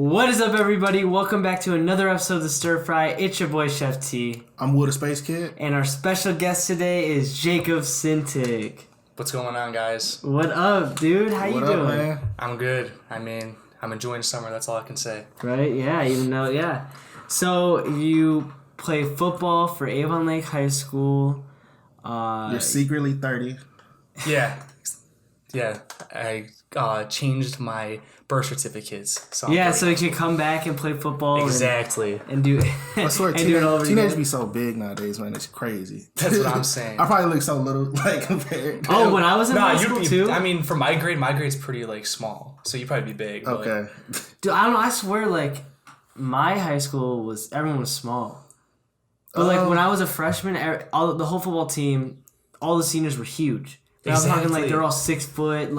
What is up, everybody? Welcome back to another episode of the Stirfry. It's your boy, Chef T. I'm Will the Spacekid. And our special guest today is Jacob Sintic. What's going on, guys? What up, dude? How you doing? Man? I'm good. I'm enjoying summer. That's all I can say. Right? Yeah. So, you play football for Avon Lake High School. You're secretly 30. Yeah. I changed my birth certificates. So so you can come back and play football. Exactly. And do I swear, teenagers be so big nowadays, man. It's crazy. That's what I'm saying. I probably look so little, compared. Oh, when I was in high school, too? I mean, for my grade's pretty, small. So you'd probably be big. Okay. Dude, I don't know. I swear, my high school everyone was small. But, when I was a freshman, the whole football team, all the seniors were huge. Exactly. I'm talking, they're all 6 foot,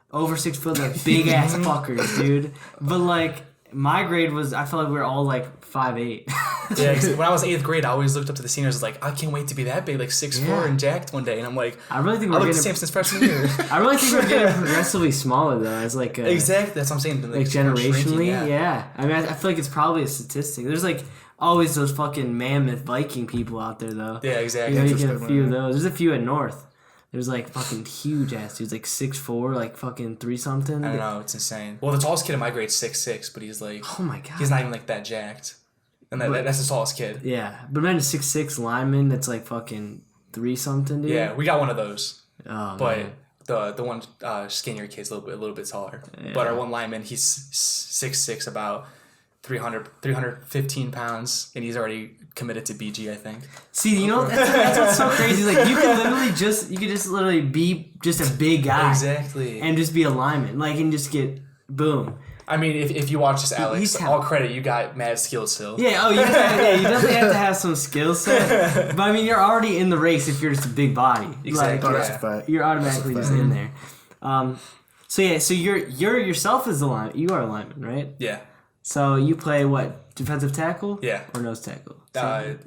over 6 foot, big-ass fuckers, dude. But, my grade was, I felt like we were all, 5'8". Yeah, cause when I was 8th grade, I always looked up to the seniors I can't wait to be that big, 6'4" and jacked one day. And I'm like, I really think I look the same since freshman year. I really think we're getting progressively smaller, though, as, exactly, that's what I'm saying. Generationally, shrinking, yeah. I mean, I feel like it's probably a statistic. There's, always those fucking mammoth Viking people out there, though. Yeah, exactly. You get a few of those. There's a few at North. There's fucking huge ass dudes, 6'4", fucking 3-something. I don't know, it's insane. Well, the tallest kid in my grade's 6'6", but he's oh my god, he's not even that jacked, and that's the tallest kid. Yeah, but imagine a 6'6" lineman that's fucking 3-something, dude. Yeah, we got one of those. Oh, but man. the one skinnier kid's a little bit taller. Yeah. But our one lineman, he's 6'6", about 315 pounds, and he's already committed to BG, I think. See, that's what's so crazy. You could just literally be just a big guy. Exactly. And just be a lineman. And just get, boom. I mean, if you watch this, Alex, all credit, you got mad skills still. Yeah, you definitely have to have some skill set. But I mean, you're already in the race if you're just a big body. Exactly. That's a fact. You're automatically just in there. So you're yourself as a lineman. You are a lineman, right? Yeah. So you play what? Defensive tackle? Yeah. Or nose tackle?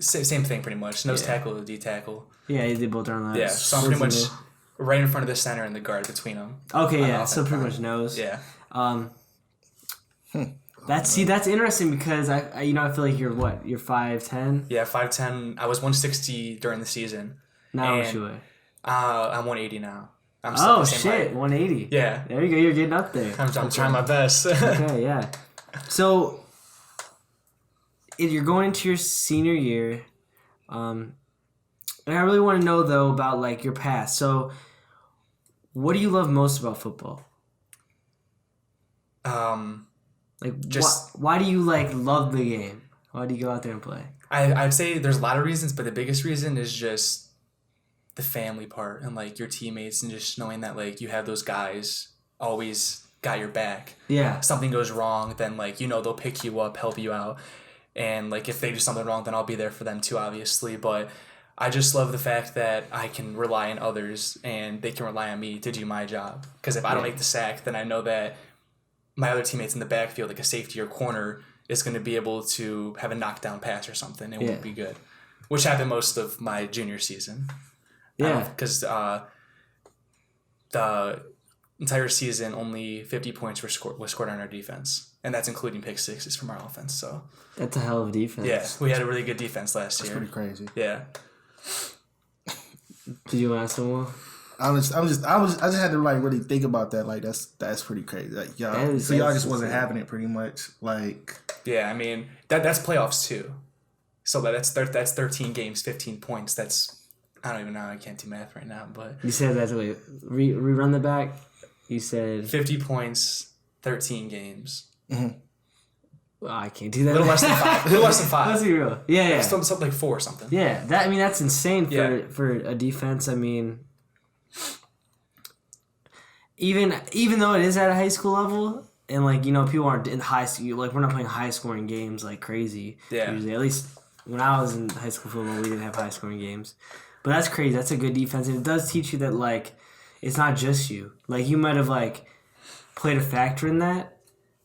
Same thing pretty much. Nose tackle to D tackle. Yeah, they both are on that. Yeah, so I'm pretty much right in front of the center and the guard between them. Okay, yeah, so pretty much nose. Yeah. That's interesting because I feel like you're what? You're 5'10"? Yeah, 5'10". I was 160 during the season. Now what you weigh? I'm 180 now. I'm still the same height. 180. Yeah. There you go. You're getting up there. I'm trying my best. Okay, yeah. So, if you're going into your senior year, and I really want to know, though, about, your past. So, what do you love most about football? Why do you, love the game? Why do you go out there and play? I'd say there's a lot of reasons, but the biggest reason is just the family part and, your teammates and just knowing that, you have those guys always got your back. Yeah. If something goes wrong, then they'll pick you up, help you out. And if they do something wrong, then I'll be there for them too, obviously. But I just love the fact that I can rely on others and they can rely on me to do my job. Because if I don't make the sack, then I know that my other teammates in the backfield, a safety or corner, is going to be able to have a knockdown pass or something. It won't be good. Which happened most of my junior season. Yeah. Because the entire season, only 50 points was scored on our defense, and that's including pick sixes from our offense. So that's a hell of a defense. Yeah, we had a really good defense last year. That's pretty crazy. Yeah. Did you ask someone? I just had to really think about that. That's pretty crazy. Y'all just wasn't having it pretty much. Yeah, I mean that's playoffs too. So that's 13 games, 15 points. That's I don't even know. I can't do math right now, but you said that's rerun the back. You said 50 points, 13 games. Mm-hmm. Well, I can't do that. A little less than 5. Let's be real. Yeah. Something like 4 or something. Yeah, that's insane for a defense. I mean, even though it is at a high school level, and people aren't in high school. We're not playing high scoring games like crazy. Yeah. Usually, at least when I was in high school football, we didn't have high scoring games. But that's crazy. That's a good defense, and it does teach you that it's not just you. You might have played a factor in that,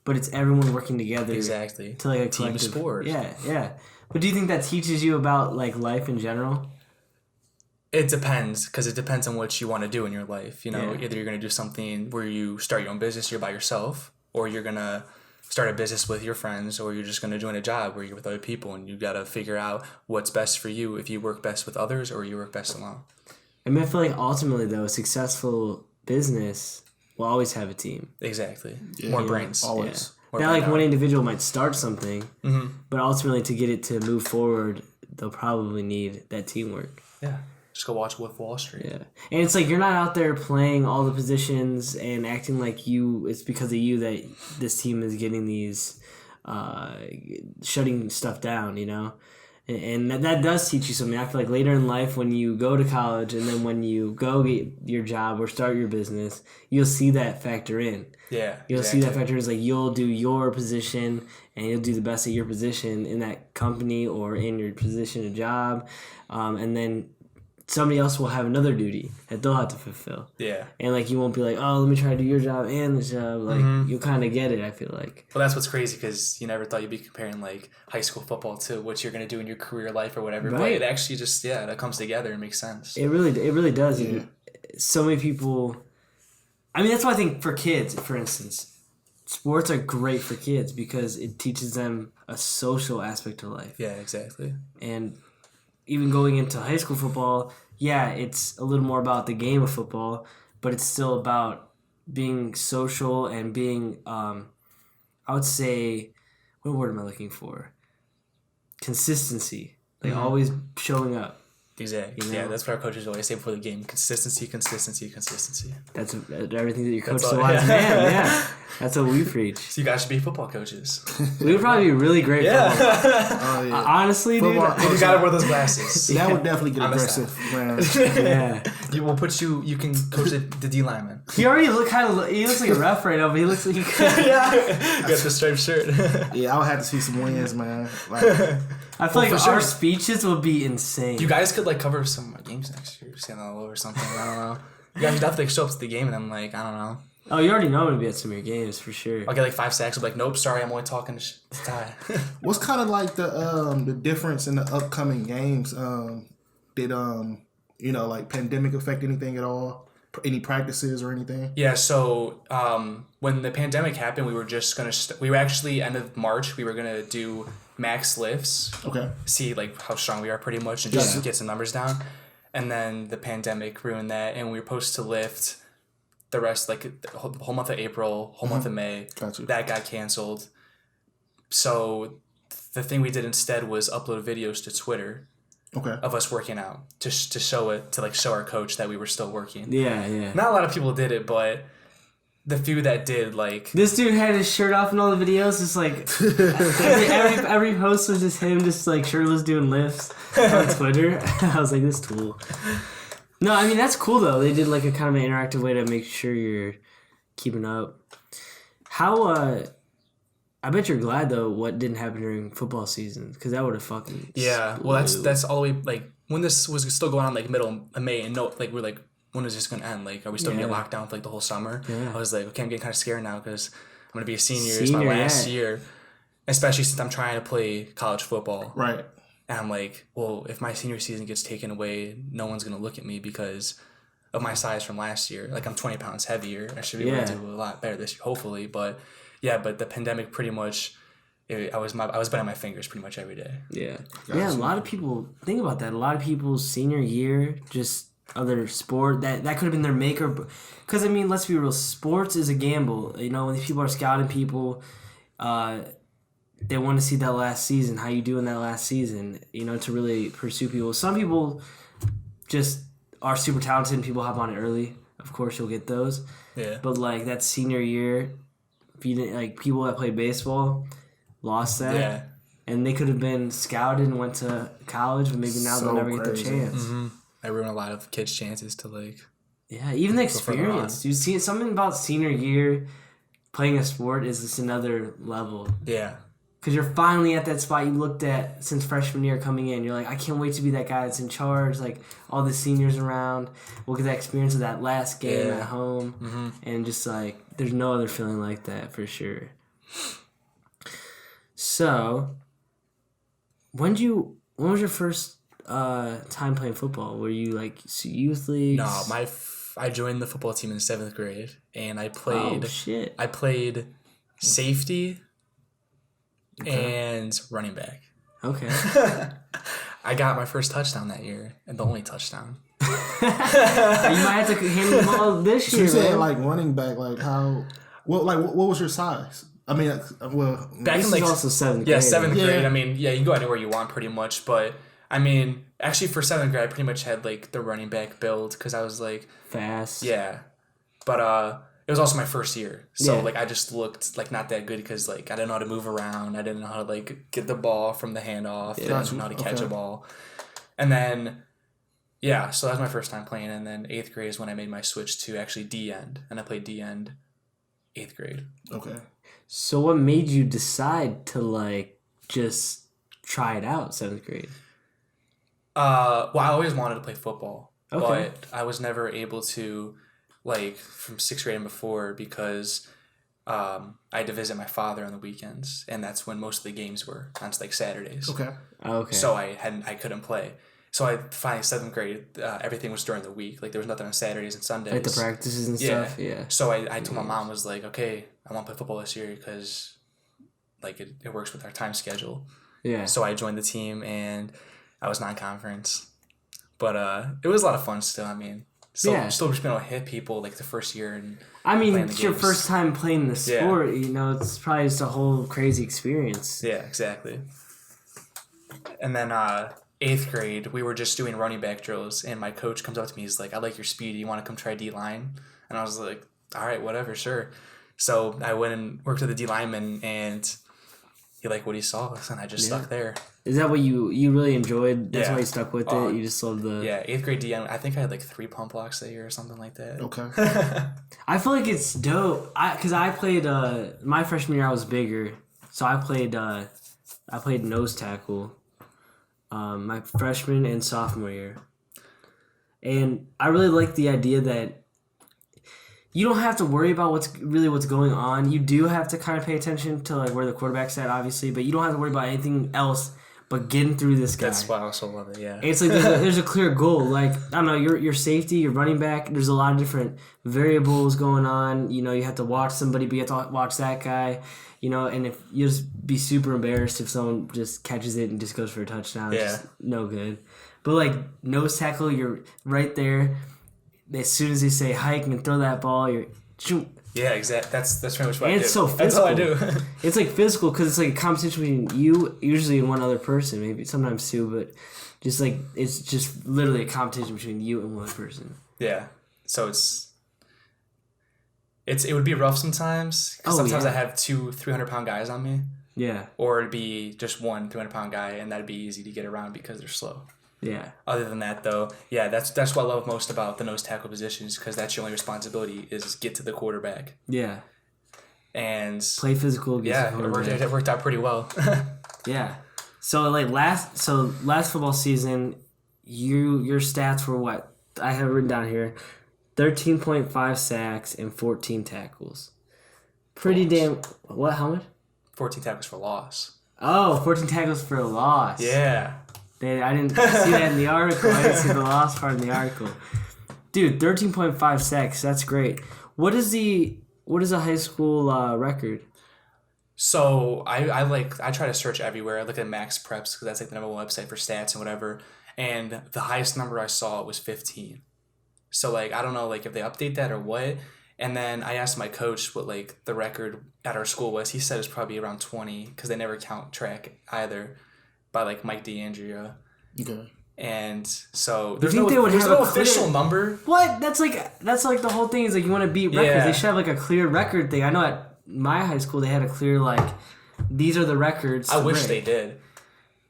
but it's everyone working together. Exactly. To a team sport. Yeah. But do you think that teaches you about life in general? It depends, because it depends on what you want to do in your life. Either you're going to do something where you start your own business, you're by yourself, or you're going to start a business with your friends, or you're just going to join a job where you're with other people, and you got to figure out what's best for you, if you work best with others or you work best alone. I mean, I feel like ultimately, though, a successful business will always have a team. Exactly. More brains. Always. Yeah. That like one individual might start something, but ultimately to get it to move forward, they'll probably need that teamwork. Yeah. Just go watch Wolf of Wall Street. Yeah. And it's like you're not out there playing all the positions and acting like it's because of you that this team is getting these shutting stuff down, you know? And that does teach you something. I feel like later in life when you go to college and then when you go get your job or start your business, you'll see that factor in. Yeah. You'll see that factor is like you'll do your position and you'll do the best of your position in that company or in your position or job. And then somebody else will have another duty that they'll have to fulfill. Yeah. And like you won't be like, oh, let me try to do your job and this job. Like you'll kind of get it, I feel like. Well, that's what's crazy because you never thought you'd be comparing like high school football to what you're going to do in your career life or whatever. Right. But it actually just, that comes together and makes sense. It really does. Yeah. So many people, I mean, that's why I think for kids, for instance, sports are great for kids because it teaches them a social aspect to life. Yeah, exactly. And even going into high school football, it's a little more about the game of football, but it's still about being social and being, I would say, what word am I looking for? Consistency. Like always showing up. Exactly. You know? Yeah, that's what our coaches always say before the game. Consistency. That's everything that your coach still wants. Man, yeah. That's what we preach. So you guys should be football coaches. We would probably be really great football. Honestly, football dude. You gotta wear those glasses. That would definitely get aggressive. Yeah. You can coach the D lineman. He already he looks like a ref right now, but he looks like he could. Got the striped shirt. Yeah, I would have to see some wins, man. Like, I feel like our speeches would be insane. You guys could like cover some games next year, stand on the low or something. I don't know. You guys should definitely show up to the game and I'm like, I don't know. Oh, you already know I'm gonna be at some of your games for sure. I'll get like 5 sacks. I'm like, nope, sorry, I'm only talking to Ty. What's kind of like the difference in the upcoming games? Did like pandemic affect anything at all? Any practices or anything? Yeah. So when the pandemic happened, we were just gonna we were actually end of March. We were gonna do max lifts. Okay. See like how strong we are pretty much and just get some numbers down. And then the pandemic ruined that, and we were supposed to lift the rest, like the whole month of April, whole month of May. Gotcha. That got canceled. So the thing we did instead was upload videos to Twitter. Okay. Of us working out to show it, to like show our coach that we were still working. Yeah. Not a lot of people did it, but the few that did, like... This dude had his shirt off in all the videos. Just like... every post was just him just like shirtless doing lifts on Twitter. I was like, this tool. No, I mean, that's cool though. They did like a kind of an interactive way to make sure you're keeping up. How... I bet you're glad though what didn't happen during football season because that would have fucking... Yeah, well, that's all the way... Like, when this was still going on like middle of May and we're like... When is this going to end? Like, are we still going to get locked down for, like, the whole summer? Yeah. I was like, okay, I'm getting kind of scared now because I'm going to be a senior. It's my last year. Especially since I'm trying to play college football. Right. And I'm like, well, if my senior season gets taken away, no one's going to look at me because of my size from last year. Like, I'm 20 pounds heavier. I should be able to do a lot better this year, hopefully. But, but the pandemic pretty much... I was bending my fingers pretty much every day. Yeah. Yeah, a lot of people... Think about that. A lot of people's senior year just... other sport that could have been their maker, because I mean, let's be real, sports is a gamble. You know, when these people are scouting people, they want to see that last season, how you do in that last season, you know, to really pursue people. Some people just are super talented and people hop on it early. Of course, you'll get those. Yeah. But like that senior year, if you didn't, like people that played baseball lost that. Yeah. And they could have been scouted and went to college, but maybe now they'll never get their chance. Mm-hmm. I ruin a lot of kids' chances to like. Yeah, even the experience. You see, something about senior year playing a sport is just another level. Yeah. Because you're finally at that spot you looked at since freshman year coming in. You're like, I can't wait to be that guy that's in charge. Like all the seniors around, we'll get that experience of that last game at home, and just like there's no other feeling like that for sure. So, when was your first time playing football? Were you like youth leagues? No, I joined the football team in 7th grade, and I played. Oh shit! I played safety, and running back. Okay. I got my first touchdown that year, and the only touchdown. You might have to handle the ball this So year. you said man. like running back, like how? What was your size? I mean, well, Back This in like is also 7th grade. yeah, 7th grade. Yeah. I mean, yeah, you can go anywhere you want pretty much, but I mean, actually for 7th grade, I pretty much had like the running back build because I was like, Fast. yeah, but it was also my first year, so Yeah. like I just looked like not that good because like I didn't know how to move around, I didn't know how to like get the ball from the handoff, didn't know how to catch a ball, and then yeah, so that was my first time playing, and then 8th grade is when I made my switch to actually D end, and I played D end 8th grade. Okay. So what made you decide to like just try it out 7th grade? Well, I always wanted to play football, Okay. but I was never able to, like, from 6th grade and before because I had to visit my father on the weekends, and that's when most of the games were on like Saturdays. Okay. Okay. So I couldn't play. So I finally 7th grade, everything was during the week. Like there was nothing on Saturdays and Sundays. like the practices and Yeah. stuff. Yeah. So I told my mom, was like, okay, I want to play football this year because like it works with our time schedule. Yeah. So I joined the team and I was non-conference, but it was a lot of fun still. I mean, still just being able to hit people like the first year, and I mean, playing the it's your games. first time playing the Yeah. sport. You know, it's probably just a whole crazy experience. yeah, exactly. And then 8th grade, we were just doing running back drills, and my coach comes up to me. He's like, "I like your speed. You want to come try D line?" And I was like, "All right, whatever, sure." So I went and worked with the D lineman, and he liked what he saw, and I just stuck there. Is that what you really enjoyed? That's Yeah. why you stuck with it. You just love the. Yeah, 8th grade DM. I think I had like 3 pump blocks that year or something like that. Okay. I feel like it's dope. Because I played my freshman year I was bigger, so I played nose tackle. My freshman and sophomore year, and I really like the idea that you don't have to worry about what's going on. You do have to kind of pay attention to like where the quarterback's at, obviously, but you don't have to worry about anything else but getting through this guy. That's why I also love it. Yeah. It's like there's a clear goal. Like, I don't know, your safety, your running back, there's a lot of different variables going on. You know, you have to watch somebody, but you have to watch that guy. You know, and if you just be super embarrassed if someone just catches it and just goes for a touchdown, it's just no good. But like nose tackle, you're right there. As soon as they say hike and throw that ball, you're shoot. Yeah, exactly. That's pretty much what And I do. it's so That's all I do. physical. It's like physical because it's like a competition between you, usually and one other person, maybe sometimes two, but just like it's just literally a competition between you and one person. Yeah. So it would be rough sometimes. 'Cause sometimes I have 2 300-pound guys on me, Yeah, or it'd be just one 300-pound guy, and that'd be easy to get around because they're slow. yeah, Other than that, though, yeah, that's what I love most about the nose tackle positions, because that's your only responsibility is get to the quarterback. yeah. And Play physical. yeah, it worked out pretty well. Yeah. So like last football season, your stats were what I have written down here: 13.5 sacks and 14 tackles. Pretty damn. What? How much? 14 tackles for loss. Oh, 14 tackles for a loss. Yeah. I didn't see that in the article. I didn't see the loss part in the article. Dude, 13.5 sacks. That's great. What is a high school record? So I try to search everywhere. I look at Max Preps because that's like the number one website for stats and whatever. And the highest number I saw was 15. So like I don't know like if they update that or what. And then I asked my coach what like the record at our school was. He said it was probably around 20 because they never count track either by like Mike DeAndrea. Okay. And so there's think no, they would there's have no a clear- official number. What? That's like the whole thing is like you want to beat records. Yeah. They should have like a clear record thing. I know at my high school they had a clear like these are the records. I to wish break. they did.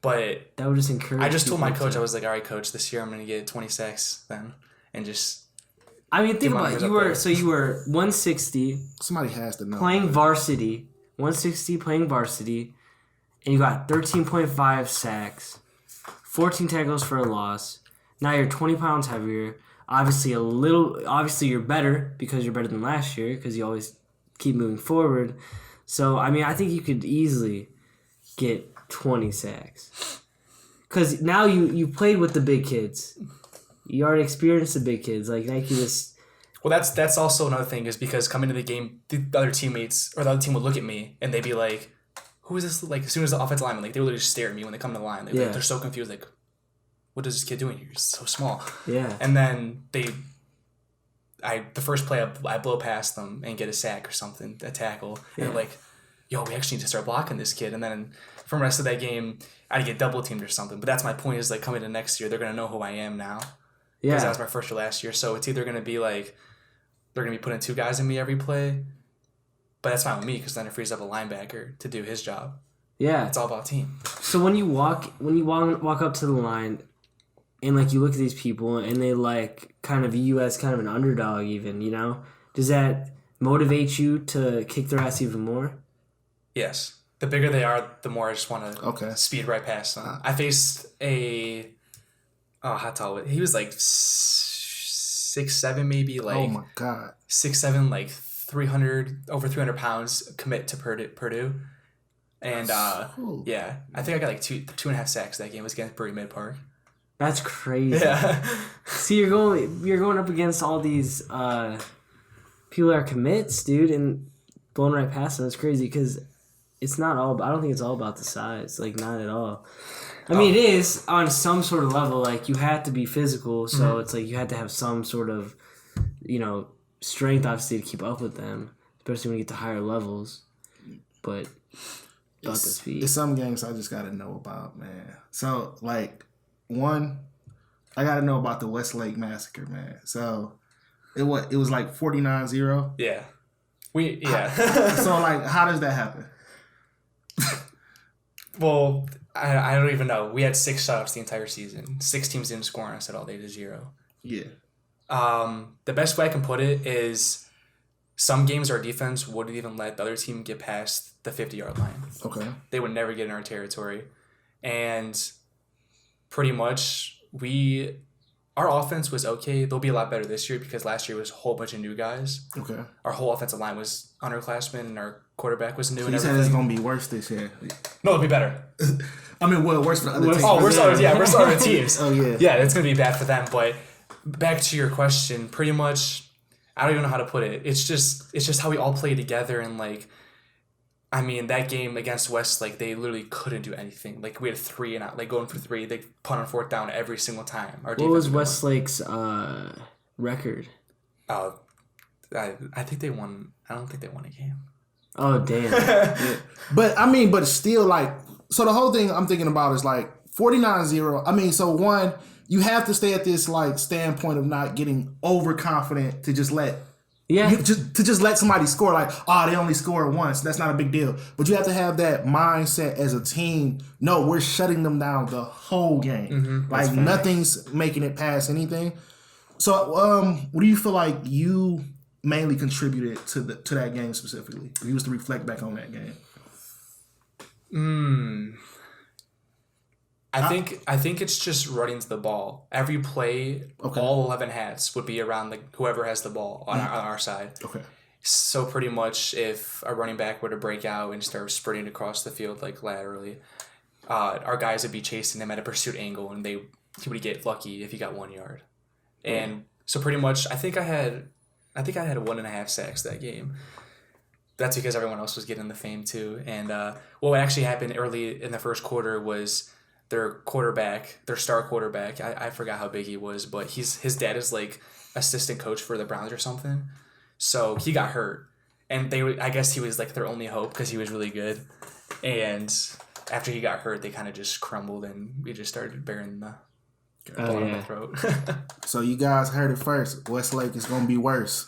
But That would just encourage. I just told my people coach, to- I was like, all right, coach, this year I'm going to get 20 sacks then. And just, I mean, think my about it. numbers up You were 160 Somebody has to know. playing varsity, 160 playing varsity, and you got 13.5 sacks, 14 tackles for a loss. Now you're 20 pounds heavier. Obviously you're better because you're better than last year because you always keep moving forward. So, I mean, I think you could easily get 20 sacks. Because now you played with the big kids. You already experienced the big kids. Like, Nike just... well, that's also another thing is because coming to the game, the other teammates or the other team would look at me and they'd be like, who is this? Like, as soon as the offensive lineman, like, they literally just stare at me when they come to the line. They're so confused, like, what is this kid doing here? He's so small. Yeah. And then the first play, I blow past them and get a sack or something, a tackle. And they're like, yo, we actually need to start blocking this kid. And then from the rest of that game, I'd get double teamed or something. But that's my point is, like, coming to next year, they're going to know who I am now. Yeah. Because that was my first year last year. So it's either going to be like, they're going to be putting 2 guys in me every play. But that's fine with me because then it frees up a linebacker to do his job. Yeah. It's all about team. So when you walk up to the line and, like, you look at these people and they, like, kind of view you as kind of an underdog even, you know? Does that motivate you to kick their ass even more? Yes. The bigger they are, the more I just want to speed right past them. I faced how tall? He was like 6'7", maybe, like, oh my God, 6'7", like over 300 pounds, commit to Purdue. And I think I got like 2.5 sacks that game. It was against Purdue Mid Park. That's crazy. Yeah. See, you're going up against all these people that are commits, dude, and blowing right past them. It's crazy because it's not all. I don't think it's all about the size. Like, not at all. I mean, it is on some sort of level. Like, you have to be physical, so it's like you have to have some sort of, you know, strength, obviously, to keep up with them, especially when you get to higher levels. But about the speed. It's some games I just got to know about, man. So, like, one, I got to know about the Westlake Massacre, man. So, it was like 49-0. Yeah. So, like, how does that happen? Well, I don't even know. We had 6 shutouts the entire season. 6 teams didn't score on us at all. They did 0. Yeah. The best way I can put it is some games our defense wouldn't even let the other team get past the 50-yard line. Okay. They would never get in our territory. And pretty much our offense was okay. They'll be a lot better this year because last year was a whole bunch of new guys. Okay. Our whole offensive line was underclassmen and our quarterback was new so and you everything. said it's going to be worse this year. No, it'll be better. I mean, well, worse for the other teams. Oh, we're sorry teams. Oh, yeah. Yeah, it's going to be bad for them. But back to your question, pretty much, I don't even know how to put it. It's just how we all play together. And, like, I mean, that game against Westlake, they literally couldn't do anything. Like, we had 3 and out, like, going for 3. They punt on 4th down every single time. What was Westlake's record? I think they won. I don't think they won a game. Oh, damn. Yeah. But it's still, like, so the whole thing I'm thinking about is, like, 49-0. I mean, so one, you have to stay at this, like, standpoint of not getting overconfident to just let just let somebody score. Like, they only scored once. That's not a big deal. But you have to have that mindset as a team. No, we're shutting them down the whole game. Mm-hmm. Like, nothing's making it past anything. So, what do you feel like you mainly contributed to that game specifically? If you was to reflect back on that game. I think it's just running to the ball. Every play, all 11 hats would be around whoever has the ball on our side. Okay. So pretty much, if a running back were to break out and start sprinting across the field like laterally, our guys would be chasing him at a pursuit angle, and he would get lucky if he got 1 yard. And so pretty much, I think I had 1.5 sacks that game. That's because everyone else was getting the fame too. And what actually happened early in the first quarter was their star quarterback, I forgot how big he was, but his dad is like assistant coach for the Browns or something. So he got hurt. And I guess he was like their only hope because he was really good. And after he got hurt, they kind of just crumbled and we just started bearing the ball in the throat. So you guys heard it first. Westlake is going to be worse.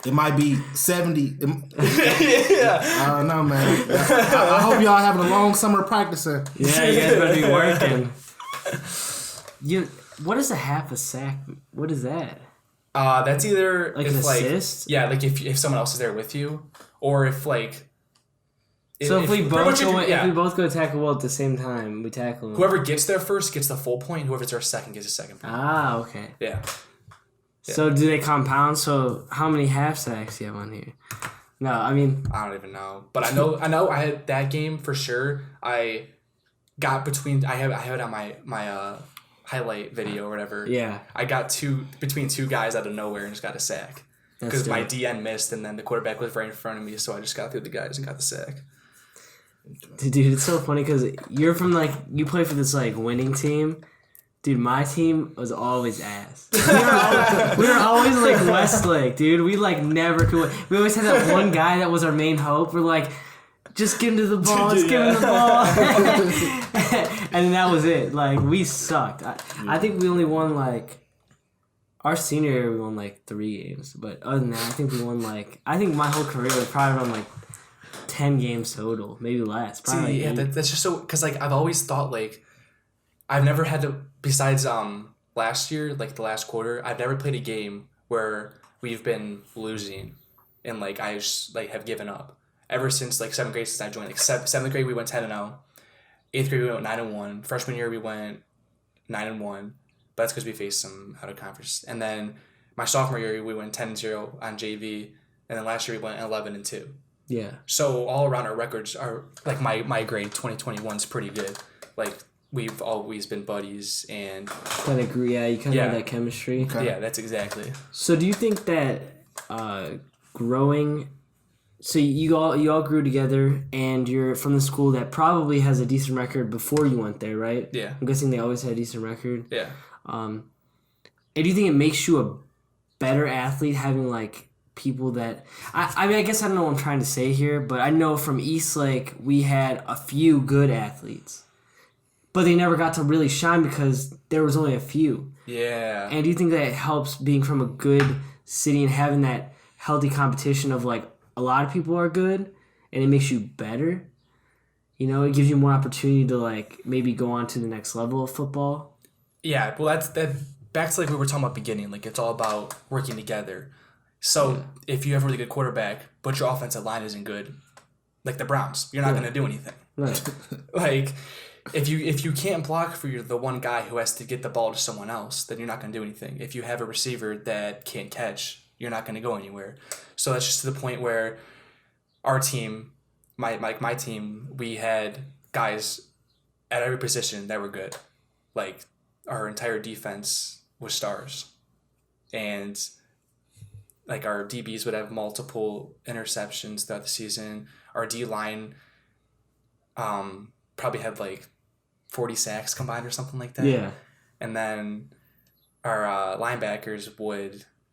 It might be 70. I don't know, man. I hope y'all having a long summer practicing. Yeah, you guys better be working. What is a half a sack? What is that? That's either like an assist. Yeah, like if someone else is there with you, or if like. If we both go tackle well at the same time, we tackle them. Whoever gets there first gets the full point. Whoever's there second gets a second point. Ah, okay. Yeah. So do they compound? So how many half sacks do you have on here? No, I mean I don't even know, but I know I had that game for sure. I got between. I have it on my highlight video or whatever. Yeah. I got between 2 guys out of nowhere and just got a sack because my DN missed and then the quarterback was right in front of me, so I just got through the guys and got the sack. Dude, it's so funny because you're from like you play for this like winning team. Dude, my team was always ass. We were always like Westlake, dude. We like never could. We always had that one guy that was our main hope. We're like, just give him to the ball, just give him the ball, and then that was it. Like we sucked. I think we only won like our senior year. We won like 3 games, but other than that, I think we won like I think my whole career we probably won like 10 games total, maybe less. Probably See, that's just so because like I've always thought like I've never had to besides last year like the last quarter I've never played a game where we've been losing and like I just like have given up ever since like 7th grade since I joined like 7th grade we went 10-0, 8th grade we went 9-1, freshman year we went 9-1, but that's because we faced some out of conference, and then my sophomore year we went 10-0 on JV, and then last year we went 11-2. Yeah. So all around our records are like my grade 2021 is pretty good. Like we've always been buddies and Kind of agree. Yeah, you kind of have that chemistry. Okay. yeah, that's exactly. So do you think that growing? So you all grew together, and you're from the school that probably has a decent record before you went there, right? Yeah. I'm guessing they always had a decent record. Yeah. And do you think it makes you a better athlete having like people that I mean I guess I don't know what I'm trying to say here, but I know from Eastlake we had a few good athletes, but they never got to really shine because there was only a few. Yeah. And do you think that it helps being from a good city and having that healthy competition of like a lot of people are good and it makes you better? You know, it gives you more opportunity to like maybe go on to the next level of football. Yeah, well that's back to like we were talking about beginning, like it's all about working together. So if you have a really good quarterback, but your offensive line isn't good, like the Browns, you're not going to do anything. Right. Like if you can't block for the one guy who has to get the ball to someone else, then you're not going to do anything. If you have a receiver that can't catch, you're not going to go anywhere. So that's just to the point where our team, my team, we had guys at every position that were good. Like our entire defense was stars, and like our DBs would have multiple interceptions throughout the season. Our D line probably had like 40 sacks combined or something like that. Yeah. And then our linebackers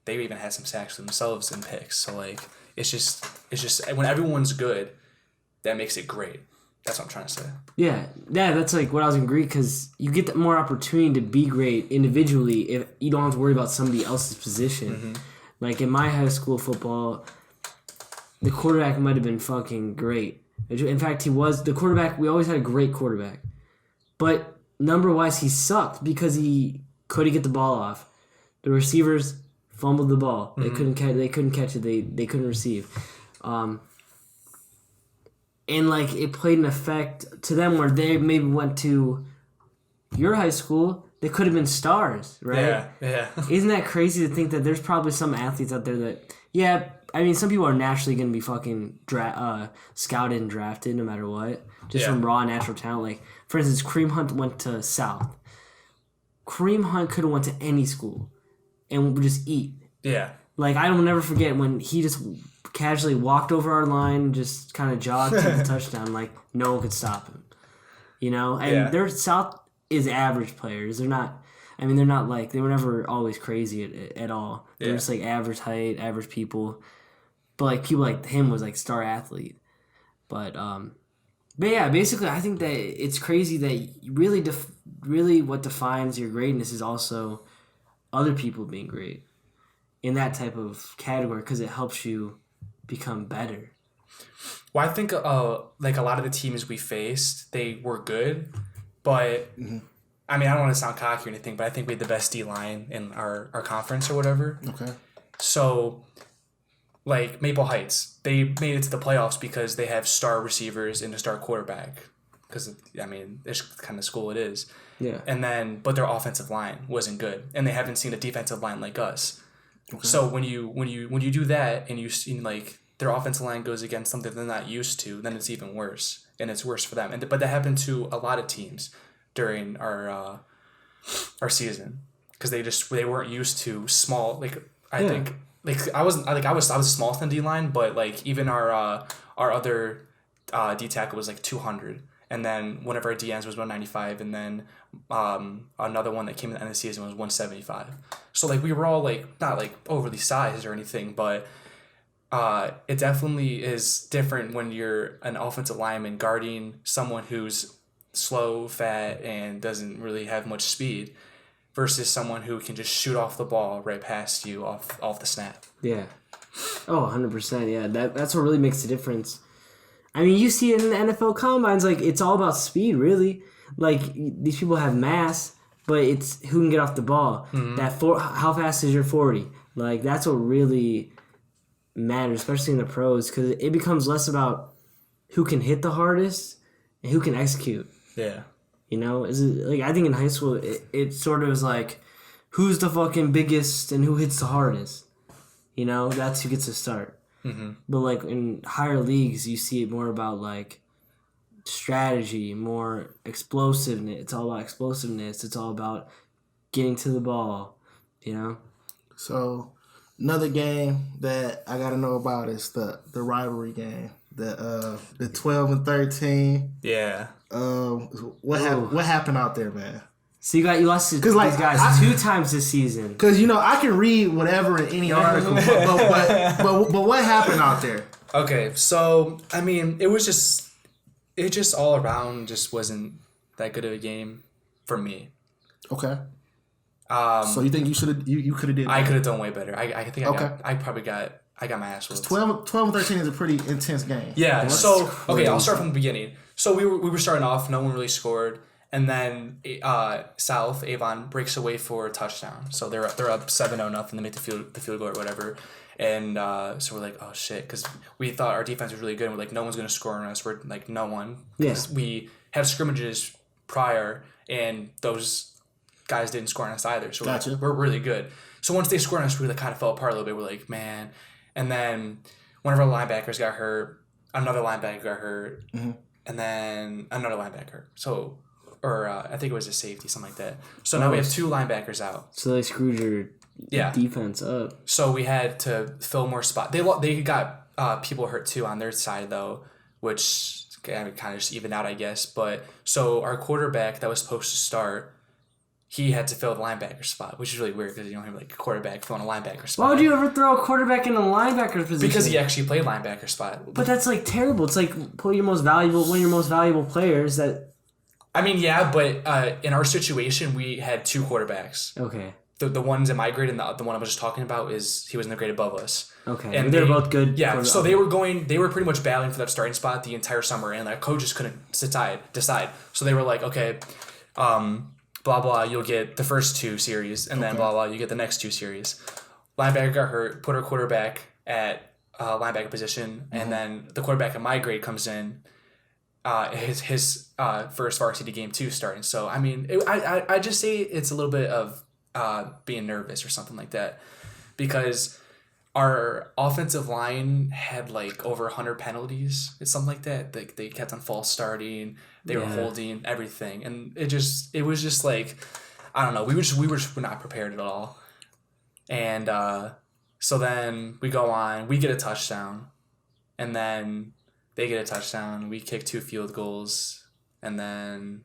they even had some sacks themselves and picks. So like it's just when everyone's good, that makes it great. That's what I'm trying to say. Yeah, that's like what I was going to agree, because you get more opportunity to be great individually if you don't have to worry about somebody else's position. Mm-hmm. Like in my high school football, the quarterback might have been fucking great. In fact, he was the quarterback. We always had a great quarterback, but number-wise, he sucked because he couldn't get the ball off. The receivers fumbled the ball. They couldn't catch. They couldn't catch it. They couldn't receive. And like it played an effect to them where they maybe went to your high school. They could have been stars, right? Yeah. Isn't that crazy to think that there's probably some athletes out there that, yeah, I mean, some people are naturally going to be fucking scouted and drafted no matter what, just from raw natural talent. Like, for instance, Kareem Hunt went to South. Kareem Hunt could have went to any school and would just eat. Yeah. Like, I will never forget when he just casually walked over our line, just kind of jogged to the touchdown. Like, no one could stop him. You know? And their South is average players. They're not, I mean, they're not like, they were never always crazy at all. They're just like average height, average people. But like people like him was like star athlete. But yeah, basically I think that it's crazy that really what defines your greatness is also other people being great in that type of category, because it helps you become better. Well, I think like a lot of the teams we faced, they were good, but I mean, I don't want to sound cocky or anything, but I think we had the best D-line in our conference or whatever. Okay. So, like Maple Heights, they made it to the playoffs because they have star receivers and a star quarterback. Because, I mean, it's the kind of school it is. Yeah. And then, but their offensive line wasn't good, and they haven't seen a defensive line like us. Okay. So when you do that and you see like their offensive line goes against something they're not used to, then it's even worse, and it's worse for them. But that happened to a lot of teams during our season, because they weren't used to small. Like I think like I was a small than D line, but like even our other D tackle was like 200. And then one of our DNs was 195, and then another one that came at the end of the season was 175. So like we were all like not like overly sized or anything, but it definitely is different when you're an offensive lineman guarding someone who's slow, fat, and doesn't really have much speed, versus someone who can just shoot off the ball right past you off the snap. Yeah. Oh, 100%. Yeah, that's what really makes the difference. I mean, you see it in the NFL combines, like, it's all about speed, really. Like, these people have mass, but it's who can get off the ball. Mm-hmm. How fast is your 40? Like, that's what really matters, especially in the pros, because it becomes less about who can hit the hardest and who can execute. Yeah. You know? Like, I think in high school, it sort of is like, who's the fucking biggest and who hits the hardest? You know? That's who gets to start. Mm-hmm. But like in higher leagues, you see it more about like strategy, more explosiveness. It's all about explosiveness. It's all about getting to the ball, you know? So another game that I gotta know about is the rivalry game. The 12 and 13. Yeah. What happened out there, man? So you lost to these guys 2 times this season. Because, you know, I can read whatever in any article, but what happened out there? Okay, so, I mean, it just all around just wasn't that good of a game for me. Okay. So you think you could have did? I could have done way better. I think I got my ass whooped. 12 and 13 is a pretty intense game. Yeah. So okay, I'll start from the beginning. So we were starting off. No one really scored, and then Avon breaks away for a touchdown. So they're up 7-0 nothing. They make the field goal or whatever. And so we're like, oh shit, because we thought our defense was really good. And we're like, no one's gonna score on us. We're like, no one. Because we had scrimmages prior, and those guys didn't score on us either. So we're really good. So once they scored on us, we kind of fell apart a little bit. We're like, man. And then one of our linebackers got hurt. Another linebacker got hurt. Mm-hmm. And then another linebacker. So, or I think it was a safety, something like that. So now we have 2 linebackers out. So they screwed your defense up. So we had to fill more spots. They got people hurt too on their side though, which kind of just evened out, I guess. But so our quarterback that was supposed to start, he had to fill the linebacker spot, which is really weird because you don't have like a quarterback filling a linebacker spot. Why would you ever throw a quarterback in a linebacker position? Because he actually played linebacker spot. But that's like terrible. It's like put one of your most valuable players that. I mean, yeah, but in our situation, we had 2 quarterbacks. Okay. The ones in my grade and the one I was just talking about he was in the grade above us. Okay. And they're both good. Yeah. So they were pretty much battling for that starting spot the entire summer, and like coaches couldn't decide. So they were like, okay, blah, blah, you'll get the first 2 series, and then blah, blah, you get the next 2 series. Linebacker got hurt, put our quarterback at linebacker position, and then the quarterback in my grade comes in, his first varsity game too starting. So, I mean, I just say it's a little bit of being nervous or something like that, because our offensive line had like over 100 penalties. It's something like that. They kept on false starting. They were holding everything, and it was just like, I don't know. We were not prepared at all, and so then we go on. We get a touchdown, and then they get a touchdown. We kick 2 field goals, and then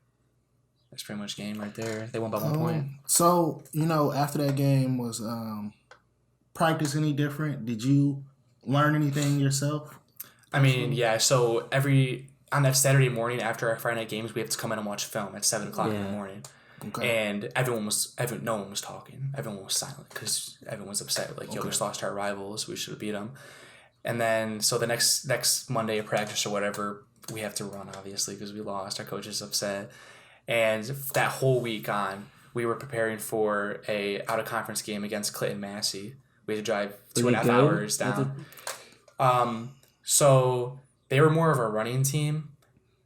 that's pretty much game right there. They won by 1 point. So, you know, after that game, was practice any different? Did you learn anything yourself? I mean, yeah. So on that Saturday morning after our Friday night games, we have to come in and watch film at 7:00 in the morning. Okay. And no one was talking. Everyone was silent because everyone was upset. Like, yo, we just lost our rivals. We should have beat them. And then, so the next Monday of practice or whatever, we have to run, obviously, because we lost. Our coach is upset. And that whole week on, we were preparing for a out-of-conference game against Clinton Massey. We had to drive 2.5 hours down. So they were more of a running team.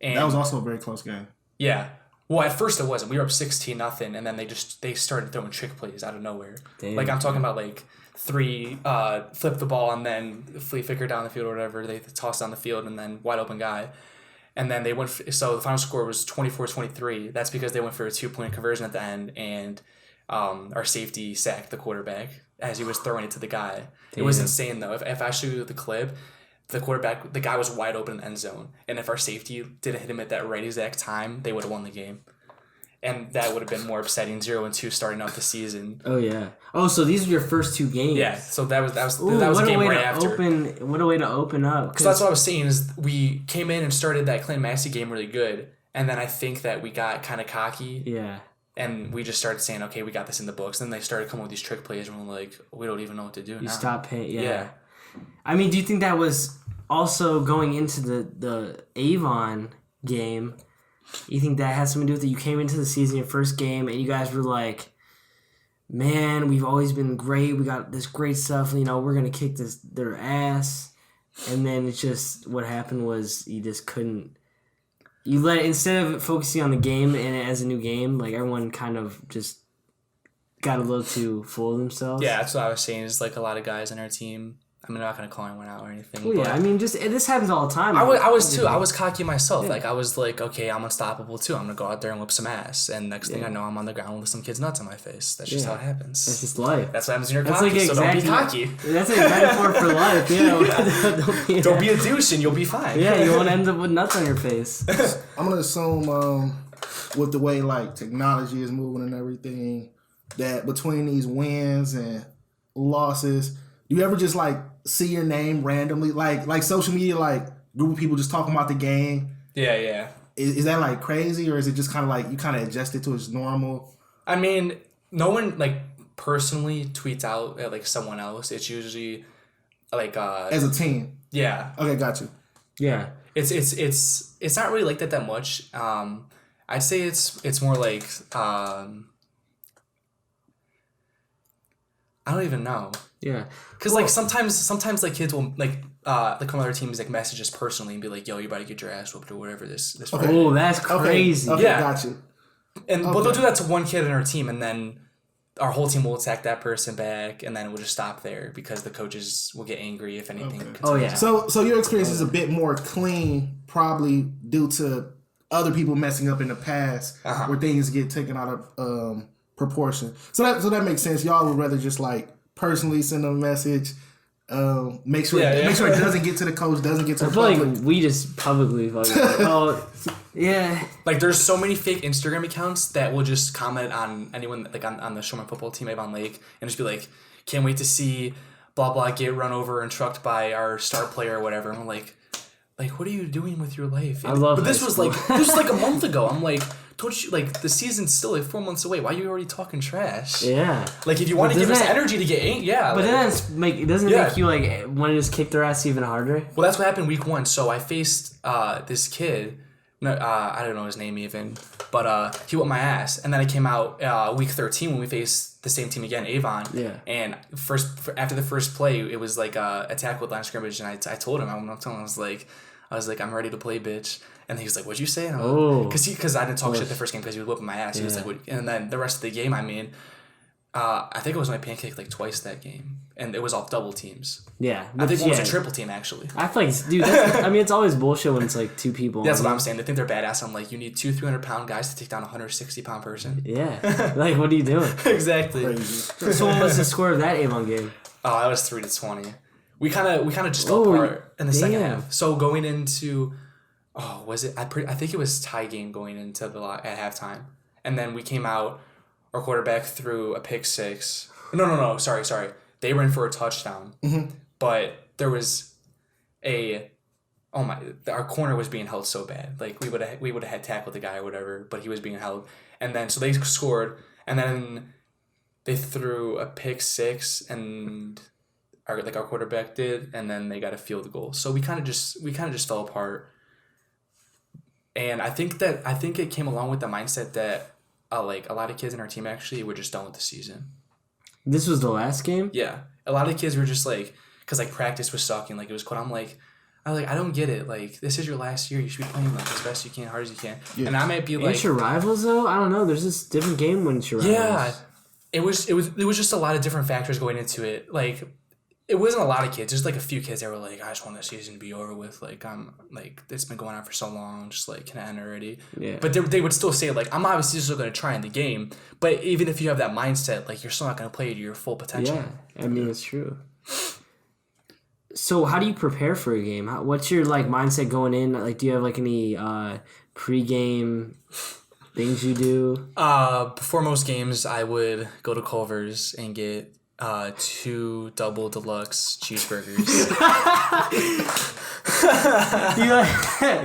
And that was also a very close game. Yeah. Well, at first it wasn't. We were up 16-0, and then they started throwing trick plays out of nowhere. Damn. Like, I'm talking about like 3 flip the ball and then flea flicker down the field or whatever. They toss down the field and then wide open guy. And then they went. So the final score was 24-23. That's because they went for a 2-point conversion at the end, and our safety sacked the quarterback as he was throwing it to the guy. Damn. It was insane though. If I show you the clip, the guy was wide open in the end zone, and if our safety didn't hit him at that right exact time, they would have won the game. And that would have been more upsetting, 0-2 starting out the season. Oh yeah. Oh, so these are your first 2 games. Yeah. So that was Ooh, a game right after. What a way to open up. So that's what I was saying is we came in and started that Clan Massey game really good, and then I think that we got kind of cocky. Yeah. And we just started saying, okay, we got this in the books. Then they started coming with these trick plays, and we're like, we don't even know what to do now. You stop paying. Yeah. I mean, do you think that was also going into the Avon game? You think that has something to do with it? You came into the season, your first game, and you guys were like, man, we've always been great. We got this great stuff. You know, we're going to kick their ass. And then it's just what happened was you just couldn't. Instead of focusing on the game and it as a new game, like everyone kind of just got a little too full of themselves. Yeah, that's what I was saying is like a lot of guys on our team. I mean, I'm not going to call anyone out or anything. Well, yeah, I mean, this happens all the time. I was too. I was cocky myself. Yeah. Like, I was like, okay, I'm unstoppable too. I'm going to go out there and whip some ass. And next thing I know, I'm on the ground with some kid's nuts on my face. That's just how it happens. That's just life. That's what happens when you're cocky, so don't be cocky. That's a metaphor for life. Don't be a douche and you'll be fine. Yeah, you won't end up with nuts on your face. I'm going to assume with the way, like, technology is moving and everything, that between these wins and losses, do you ever just, like, see your name randomly, like social media, like group of people just talking about the game? Yeah. Is that like crazy, or is it just kind of like you kind of adjust it to it's normal? I mean, no one like personally tweets out at like someone else. It's usually like as a team. Yeah. Okay, got you. Yeah. It's not really like that much. I'd say it's more like I don't even know. Yeah, because like sometimes like kids will like come on other teams like message us personally and be like, "Yo, you're about to get your ass whooped" or whatever this. Okay. Oh, that's crazy. Okay, yeah, got you. And but they'll do that to one kid in our team, and then our whole team will attack that person back, and then we'll just stop there because the coaches will get angry if anything. Okay. Oh yeah. So your experience is a bit more clean, probably due to other people messing up in the past, where things get taken out of proportion. So that makes sense. Y'all would rather just like personally send them a message, make sure it doesn't get to the coach, doesn't get to the public. Like we just publicly yeah. Like there's so many fake Instagram accounts that will just comment on anyone like on the Showman football team Avon Lake and just be like, can't wait to see blah blah get run over and trucked by our star player or whatever. And I'm like, what are you doing with your life? And, but this was like a month ago. I'm like, don't you like the season's still like 4 months away? Why are you already talking trash? Yeah. Like if you want to give us energy to get But like, then doesn't it make you like want to just kick their ass even harder? Well, that's what happened week 1. So I faced this kid. No, I don't know his name even, but he whooped my ass. And then I came out week 13 when we faced the same team again, Avon. Yeah. And after the first play, it was like a tackle with line scrimmage, and I told him, I was like, I'm ready to play, bitch. And he was like, what'd you say? Because I didn't talk shit the first game because he was whooping my ass. He was like, and then the rest of the game, I mean, I think it was my pancake like twice that game. And it was all double teams. Yeah. I think one was a triple team, actually. I feel like, dude, it's always bullshit when it's like 2 people. That's what I'm saying. They think they're badass. I'm like, you need 2 300-pound guys to take down a 160-pound person. Yeah. Like, what are you doing? Exactly. Crazy. So what was the score of that Avon game? Oh, that was 3-20. We kind of just fell apart in the second half. So going into, was it? I think it was tie game going into at halftime, and then we came out. Our quarterback threw a pick 6. No. Sorry. They ran for a touchdown, but there was our corner was being held so bad. Like we would have had tackled the guy or whatever, but he was being held, and then so they scored, and then they threw a pick 6 and. Our quarterback did, and then they got a field goal. So we kind of just fell apart. And I think it came along with the mindset that like a lot of kids in our team actually were just done with the season. This was the last game? Yeah, a lot of kids were just like, because like practice was sucking, like it was cold. I was like, I don't get it. Like this is your last year. You should be playing like as best you can, hard as you can. Yeah. And I might be like, it's your rivals though. I don't know. There's this different game when it's your rivals. Yeah, it was just a lot of different factors going into it. Like. It wasn't a lot of kids. Just like a few kids that were like, I just want this season to be over with. Like, I'm like, it's been going on for so long. Just like, can I end already? Yeah. But they would still say like, I'm obviously still going to try in the game. But even if you have that mindset, like, you're still not going to play to your full potential. Yeah, I mean, it's true. So how do you prepare for a game? What's your like mindset going in? Like, do you have like any pre-game things you do? Before most games, I would go to Culver's and get 2 double deluxe cheeseburgers.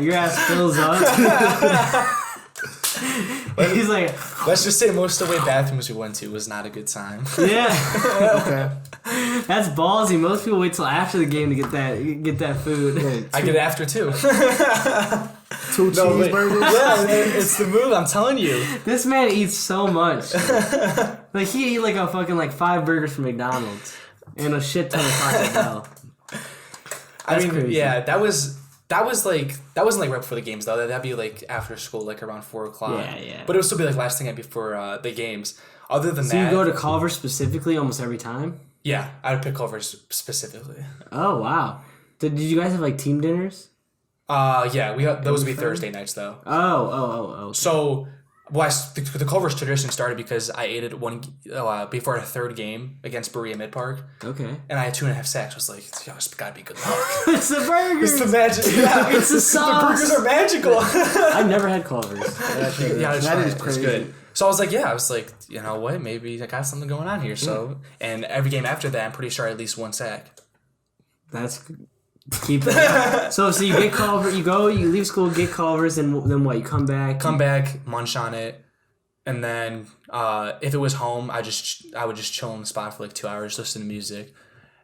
Your ass fills up. He's like, Let's just say most of the way bathrooms we went to was not a good time. yeah. Okay. That's ballsy. Most people wait till after the game to get that food. Wait, I get it after too. 2 cheeseburgers? Yeah, it's the move. I'm telling you. This man eats so much. Like he eat like a fucking like 5 burgers from McDonald's and a shit ton of Taco Bell. I mean, crazy. yeah, that wasn't like right before the games though. That'd be like after school, like around 4:00. Yeah. But it would still be like last thing before the games. Other than So that, you go to Culver specifically almost every time? yeah, I would pick Culver's specifically. Oh wow. Did you guys have like team dinners? Yeah, those would be Thursday nights though. Oh. So, the Culver's tradition started because I ate it before a third game against Berea Mid Park, Okay. and I had 2.5 sacks. I was like, yo, it's gotta be good luck. It's the burgers. It's the magic. Yeah, It's the sauce. The burgers are magical. I've never had Culver's. Yeah, That is crazy. It's good. So I was like, you know what? Maybe I got something going on here. So, and every game after that, I'm pretty sure I had at least 1 sack. That's keep it. So you get Culver, you leave school, get Culver's, and then what? You come back. Munch on it, and then if it was home, I would just chill on the spot for like 2 hours, listen to music,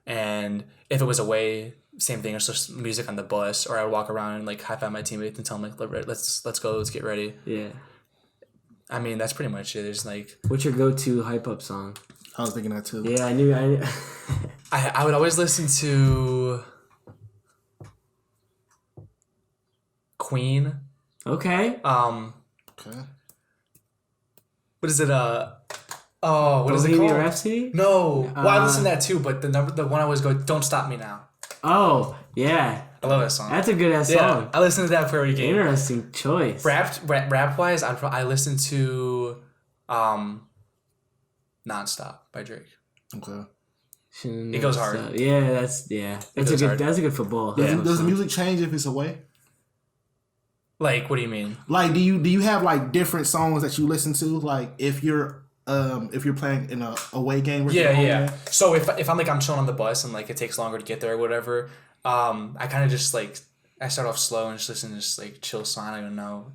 and if it was away, same thing. It's just music on the bus, or I would walk around and like high five my teammates and tell them like, let's go, let's get ready. Yeah. I mean, that's pretty much it. There's like, What's your go-to hype up song? I was thinking that too. Yeah, I knew. I would always listen to Queen. Okay. Okay. What is it? What is it Bohemian called? Rhapsody? No. Well, I listen to that too, but the one I always go, Don't Stop Me Now. Oh, yeah. I love that song. That's a good ass Yeah, song. I listen to that for every game. Interesting choice. Rap wise, I listen to Nonstop by Drake. Okay. It goes hard. That's goes hard. That's a good football. Yeah. Does the music change if it's away? Like, what do you mean? Like, do you have like different songs that you listen to? Like, if you're playing in a away game versus a home game? So if I'm chilling on the bus and like it takes longer to get there or whatever, I kind of just like I start off slow and just listen to just like chill song. I don't even know,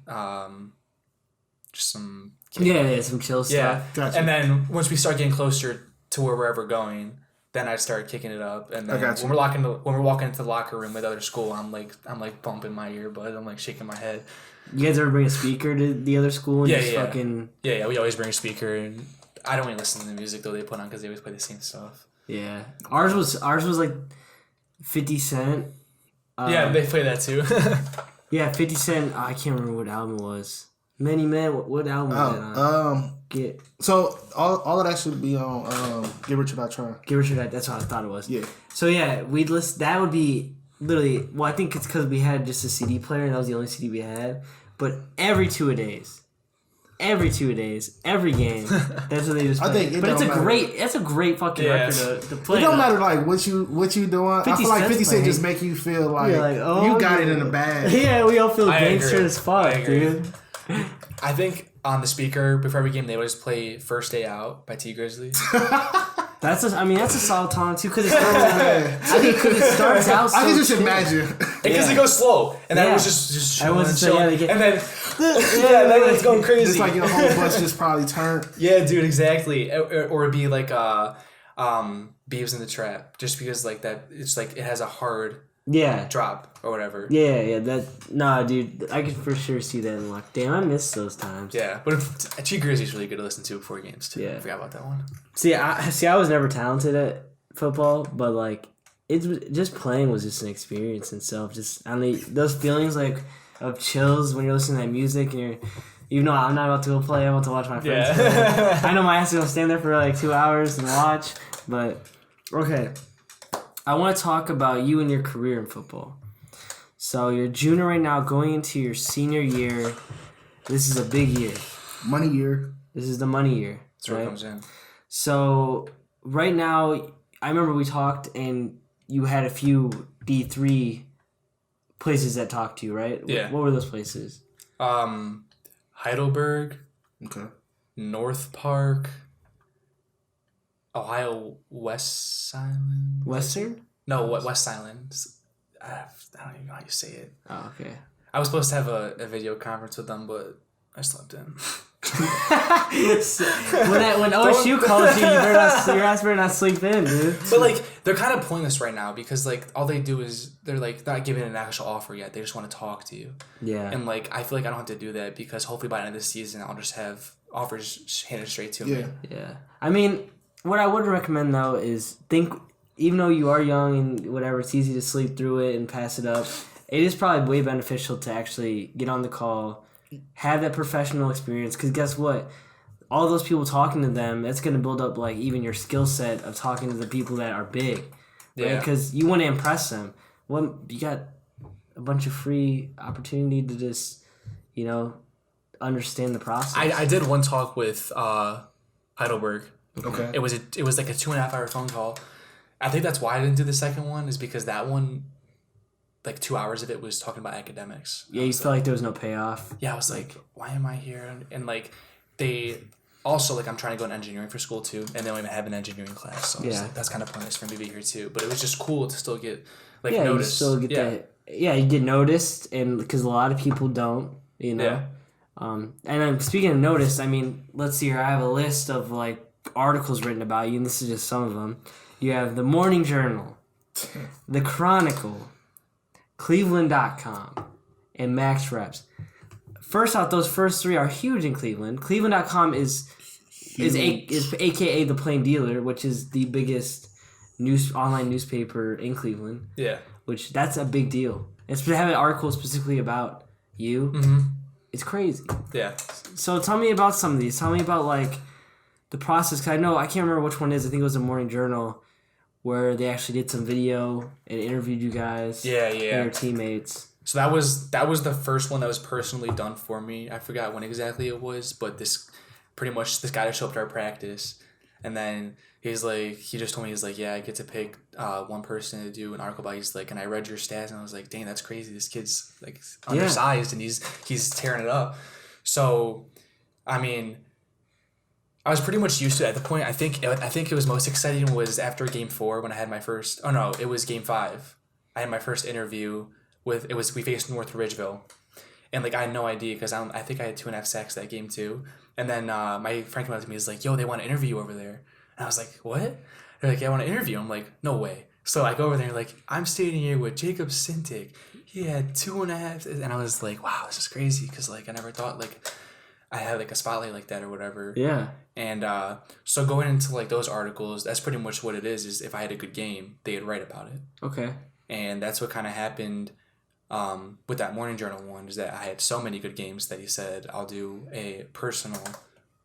just some Some chill stuff. yeah. Gotcha. And then once we start getting closer to where we're ever going, then I start kicking it up. And then gotcha. when we're walking into the locker room with other school, I'm like bumping my earbud. I'm like shaking my head. You guys ever bring a speaker to the other school and fucking... Yeah, we always bring a speaker, and I don't really listen to the music though they put on because they always play the same stuff. Yeah. Ours was like 50 Cent. Yeah, they play that too. Yeah, 50 Cent. I can't remember what album it was. Many Men. What album was that on? So all of that should be on Give Richard I Try. Give Richard that. That's what I thought it was. Yeah. So yeah, we'd listen. That would be literally. Well, I think it's because we had just a CD player, and that was the only CD we had. But every 2 days, every game. That's what they just. Play. I think it but it's don't a matter. great. That's a great fucking record to play. It don't though. matter like what you doing. 50 I feel like Cent's 50 Cent playing. just make you feel like, You're like, oh, you got it yeah. in the bag. Yeah, we all feel I gangster agree. as fuck, I agree. dude. I think on the speaker before every game they always play "First Day Out" by T Grizzly. That's a solid song too because I think because it starts out. So I can just chill. imagine. Because it goes slow, and then it Yeah. was just I was chilling, saying, chilling. yeah, and then then it's going crazy. It's like your whole bus just probably turned. Yeah, dude, exactly. Or it'd be like Beavis in the Trap, just because like that. It's like it has a hard drop or whatever. Yeah. Dude, I can for sure see that in luck. Damn, I miss those times. Yeah, but T Grizzly's really good to listen to before games too. Yeah. I forgot about that one. See, I was never talented at football, but like it's just playing was just an experience in itself. Just I mean those feelings like of chills when you're listening to that music and you're. Even though I'm not about to go play, I'm about to watch my friends play. I know my ass is going to stand there for like 2 hours and watch, but okay. I want to talk about you and your career in football. So you're a junior right now, going into your senior year. This is a big year. Money year. This is the money year. That's where it comes in. So right now, I remember we talked and you had a few D3 places that talked to you, right? Yeah. What were those places? Heidelberg, Okay. North Park, Ohio West Island. Western? No, West Island. I don't even know how you say it. Oh, okay. I was supposed to have a video conference with them, but I slept in. when OSU calls you, your ass better not sleep in, dude. But like they're kind of pointless right now because like all they do is they're like not giving an actual offer yet. They just want to talk to you. Yeah. And like I feel like I don't have to do that because hopefully by the end of the season I'll just have offers handed straight to me. Yeah. I mean, what I would recommend though is even though you are young and whatever, it's easy to sleep through it and pass it up. It is probably way beneficial to actually get on the call, have that professional experience. Because guess what? All those people talking to them, that's going to build up like even your skill set of talking to the people that are big. Right? Yeah. Because you want to impress them. Well, you got a bunch of free opportunity to just, understand the process. I did one talk with Heidelberg. Okay. It was like a 2.5 hour phone call. I think that's why I didn't do the second one is because that one, like 2 hours of it was talking about academics. Yeah, you felt like there was no payoff. Yeah, I was like, why am I here? And like they also like I'm trying to go in engineering for school too, and they don't even have an engineering class. So I was like, that's kind of pointless for me to be here too. But it was just cool to still get noticed. You still get that. Yeah, you get noticed, and because a lot of people don't, Yeah. And speaking of noticed, I mean, let's see here. I have a list of like articles written about you, and this is just some of them. You have the Morning Journal, the Chronicle, Cleveland.com, and Max Reps. First off, those first three are huge in Cleveland. Cleveland.com is AKA the Plain Dealer, which is the biggest online newspaper in Cleveland. Yeah. Which that's a big deal. It's to have an article specifically about you. Mm-hmm. It's crazy. Yeah. So tell me about some of these. Tell me about like the process. Cause I can't remember which one it is. I think it was the Morning Journal, where they actually did some video and interviewed you guys. Yeah. And your teammates. So that was the first one that was personally done for me. I forgot when exactly it was, but this guy that showed up to our practice, and then he just told me, he's like, yeah, I get to pick one person to do an article about. He's like, and I read your stats, and I was like, dang, that's crazy. This kid's like undersized, and he's tearing it up. So, I mean, I was pretty much used to it at the point. I think it was most exciting was after Game 4 when I had my first. Oh no, it was Game 5. I had my first interview we faced North Ridgeville, and like I had no idea because I think I had 2.5 sacks that game too. And then my friend came up to me, he's like, yo, they want to interview you over there. And I was like, what? They're like, yeah, I want to interview. I'm like, no way. So I go over there and like, I'm standing here with Jacob Sintic. He had 2.5, and I was like, wow, this is crazy because like I never thought like I had like a spotlight like that or whatever. Yeah. And so going into like those articles, that's pretty much what it is if I had a good game, they'd write about it. Okay. And that's what kind of happened with that Morning Journal one, is that I had so many good games that he said, I'll do a personal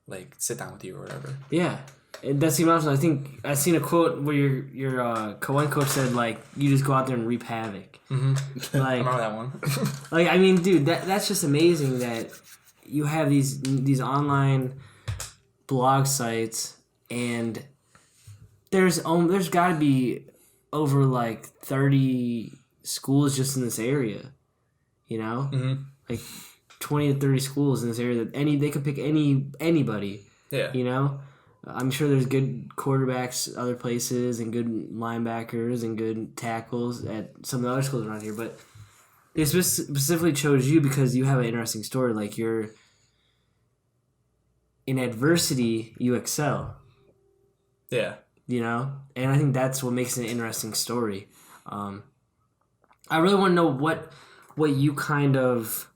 like sit down with you or whatever. Yeah. That's even awesome. I think I seen a quote where your one coach said like you just go out there and reap havoc. Mm-hmm. Like, I remember that one. like I mean, dude, that's just amazing that you have these online blog sites, and there's got to be over like 30 schools just in this area, Mm-hmm. like 20 to 30 schools in this area that they could pick anybody. Yeah. I'm sure there's good quarterbacks other places and good linebackers and good tackles at some of the other schools around here, but they specifically chose you because you have an interesting story. Like you're in adversity, you excel. Yeah. And I think that's what makes it an interesting story. I really want to know what you kind of,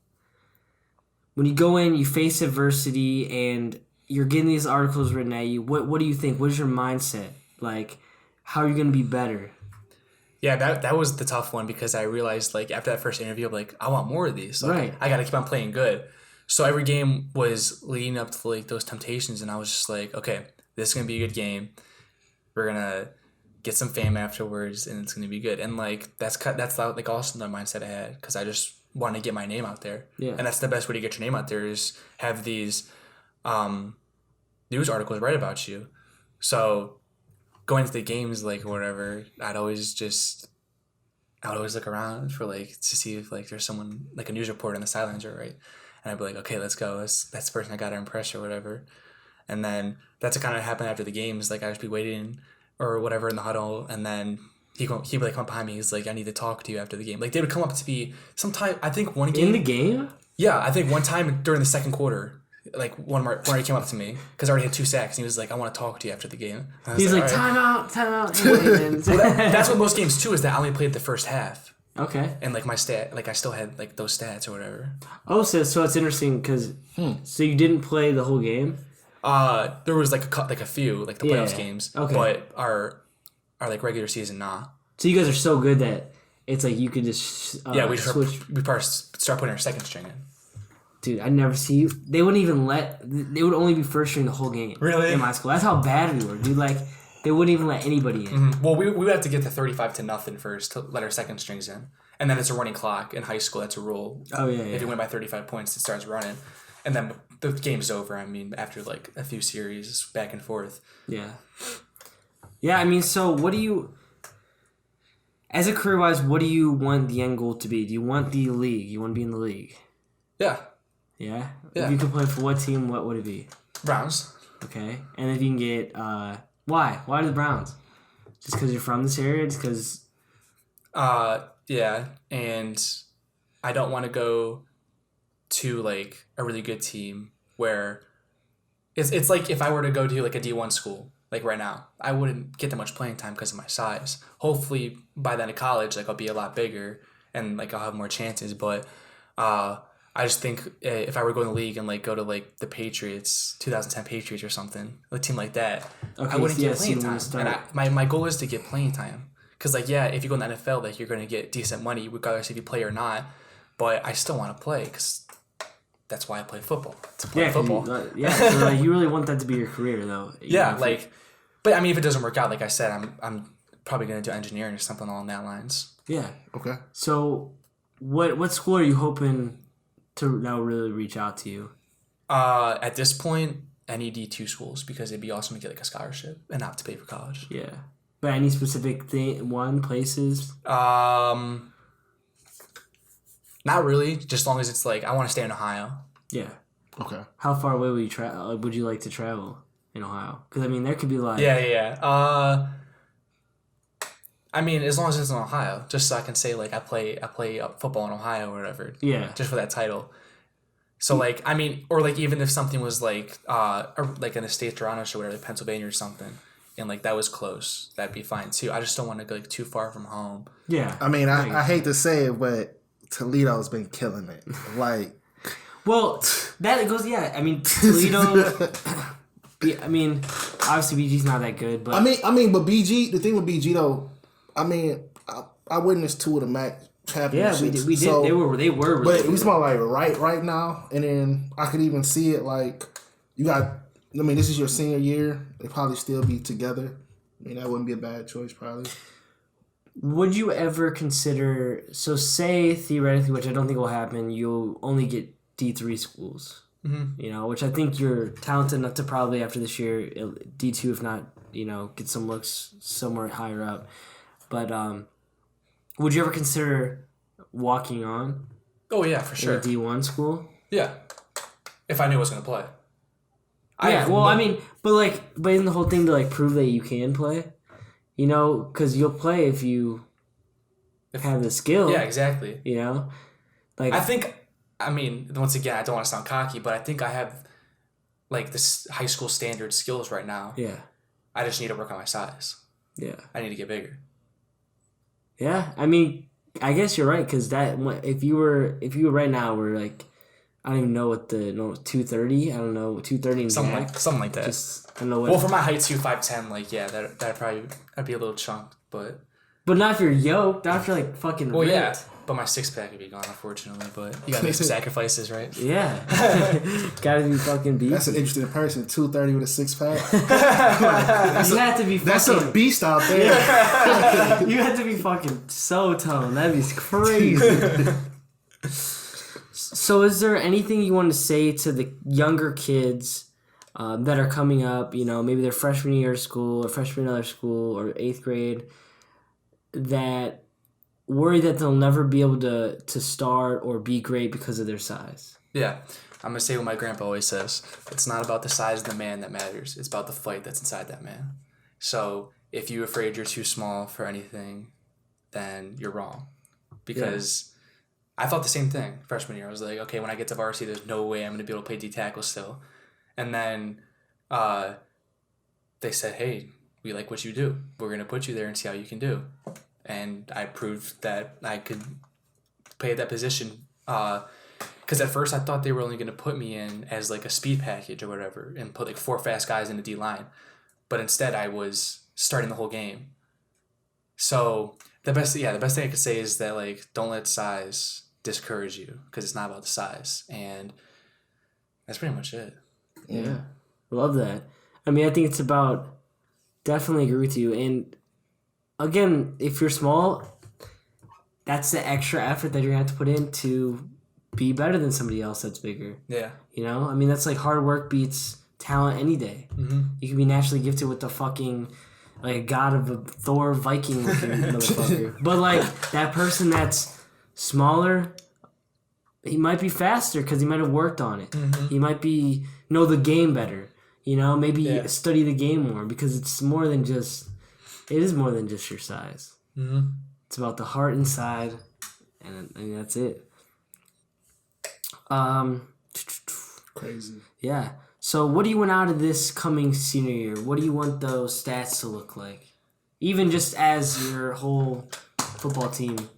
when you go in, you face adversity and you're getting these articles written at you. What do you think? What is your mindset? Like, how are you going to be better? Yeah, that was the tough one because I realized like after that first interview, I'm like, I want more of these. Like, right. I got to keep on playing good. So every game was leading up to like those temptations, and I was just like, okay, this is gonna be a good game. We're gonna get some fame afterwards, and it's gonna be good. And like that's like also the mindset I had because I just want to get my name out there. Yeah. And that's the best way to get your name out there is have these news articles write about you. So going to the games, like, or whatever, I would always look around for, like, to see if, like, there's someone, like, a news reporter in the sidelines, right? And I'd be like, okay, let's go. That's the person I got to impress or whatever. And then that's what kind of happened after the games. Like, I'd just be waiting or whatever in the huddle, and then he'd be like, come up behind me. He's like, I need to talk to you after the game. Like, they would come up to me sometime, I think one game. In the game? Yeah, I think one time during the second quarter, like, one where he came up to me, because I already had 2 sacks, and he was like, I want to talk to you after the game. He's like, all right. time out. That's what most games, too, is that I only played the first half. Okay. And, like, my stat, like, I still had, like, those stats or whatever. Oh, so it's interesting, because, so you didn't play the whole game? There was, like, a few, like, the playoffs games. Okay. But our like, regular season, nah. So you guys are so good that it's like you could just We switch. probably start putting our second string in. Dude, I never see you. They wouldn't even they would only be first string the whole game. Really? In my school. That's how bad we were, dude. Like, they wouldn't even let anybody in. Mm-hmm. Well, we would have to get to 35-0 first to let our second strings in. And then it's a running clock. In high school, that's a rule. Oh, yeah. If you win by 35 points, it starts running. And then the game's over, I mean, after, like, a few series back and forth. Yeah. Yeah, I mean, so what do you... As a career-wise, what do you want the end goal to be? Do you want the league? You want to be in the league? Yeah. Yeah? Yeah. If you could play for what team, what would it be? Browns. Okay. And if you can get... why? Why the Browns? Just because you're from this area? Just because... Yeah. And I don't want to go to, like, a really good team where... It's like if I were to go to, like, a D1 school, like, right now, I wouldn't get that much playing time because of my size. Hopefully, by then in college, like, I'll be a lot bigger and, like, I'll have more chances. But I just think if I were going to the league and, like, go to, like, the Patriots, 2010 Patriots or something, a team like that, I wouldn't get playing time. And my goal is to get playing time. Because, like, yeah, if you go in the NFL, like, you're going to get decent money regardless if you play or not. But I still want to play because that's why I play football. To play football. So, like, you really want that to be your career, though. Yeah, like... But, I mean, if it doesn't work out, like I said, I'm probably going to do engineering or something along that lines. Yeah. Okay. So, what school are you hoping to now really reach out to you? At this point, any D2 schools, because it'd be awesome to get, like, a scholarship and not to pay for college. Yeah. But any specific places? Not really. Just as long as it's, like, I want to stay in Ohio. Yeah. Okay. How far away would you would you like to travel in Ohio? Because, I mean, there could be, like... Yeah. I mean, as long as it's in Ohio, just so I can say, like, I play football in Ohio or whatever. Yeah. Just for that title. So, like, I mean, or, like, even if something was, like, or, like, in the state around us or whatever, Pennsylvania or something, and, like, that was close, that'd be fine, too. I just don't want to go, like, too far from home. Yeah. I mean, I hate to say it, but Toledo's been killing it. Like... Well, that goes, yeah. I mean, Toledo... I mean, obviously BG's not that good, but... I mean, but BG, the thing with BG, though, I mean, I witnessed 2 of the MAC championships. Yeah, we did. So, they were really but good. we smell like right now, and then I could even see it, like, you got... I mean, this is your senior year. They probably still be together. I mean, that wouldn't be a bad choice, probably. Would you ever consider... So, say, theoretically, which I don't think will happen, you'll only get D3 schools. Mm-hmm. You know, which I think you're talented enough to probably after this year D2, if not, you know, get some looks somewhere higher up. But would you ever consider walking on? Oh yeah, for sure. In a D1 school? Yeah, if I knew I was gonna play. I mean, but isn't the whole thing to like prove that you can play? You know, because you'll play if you have the skill. Yeah, exactly. You know, like I think. I mean, once again, I don't want to sound cocky, but I think I have, like, this high school standard skills right now. Yeah. I just need to work on my size. Yeah. I need to get bigger. Yeah, I mean, I guess you're right, because if you were right now, we're like, I don't even know what 230. I don't know 230 and something like that. Just I don't know what. Well, for my height, 5'10", like that'd be a little chunk, but not if you're yoked, not if you're like fucking. Well, ripped. yeah, but my 6-pack would be gone, unfortunately. But you gotta make some sacrifices, right? Yeah, gotta be fucking beast. That's an interesting person. 230 with a 6-pack. You have to be. That's a beast out there. You have to be fucking so toned. That'd be crazy. So, is there anything you want to say to the younger kids that are coming up, maybe they're freshman year of school or freshman in another school or 8th grade, that worry that they'll never be able to start or be great because of their size? Yeah. I'm going to say what my grandpa always says. It's not about the size of the man that matters. It's about the fight that's inside that man. So if you're afraid you're too small for anything, then you're wrong. Because I thought the same thing freshman year. I was like, okay, when I get to varsity, there's no way I'm going to be able to play D-tackle still. And then they said, hey, we like what you do. We're going to put you there and see how you can do. And I proved that I could play that position. Because at first I thought they were only going to put me in as like a speed package or whatever and put like 4 fast guys in the D-line. But instead I was starting the whole game. So the best thing I could say is that like don't let size discourage you, because it's not about the size. And that's pretty much it. Yeah. Love that. I mean, I think it's about, definitely agree with you. And again, if you're small, that's the extra effort that you're going to have to put in to be better than somebody else that's bigger. Yeah. I mean, that's like hard work beats talent any day. Mm-hmm. You can be naturally gifted with the fucking, like, a god of a Thor Viking looking motherfucker. But like that person that's smaller, he might be faster because he might have worked on it. Mm-hmm. He might know the game better. Maybe study the game more, because it is more than just your size. Mm-hmm. It's about the heart inside, and that's it. Crazy. Yeah. So what do you want out of this coming senior year? What do you want those stats to look like? Even just as your whole football team.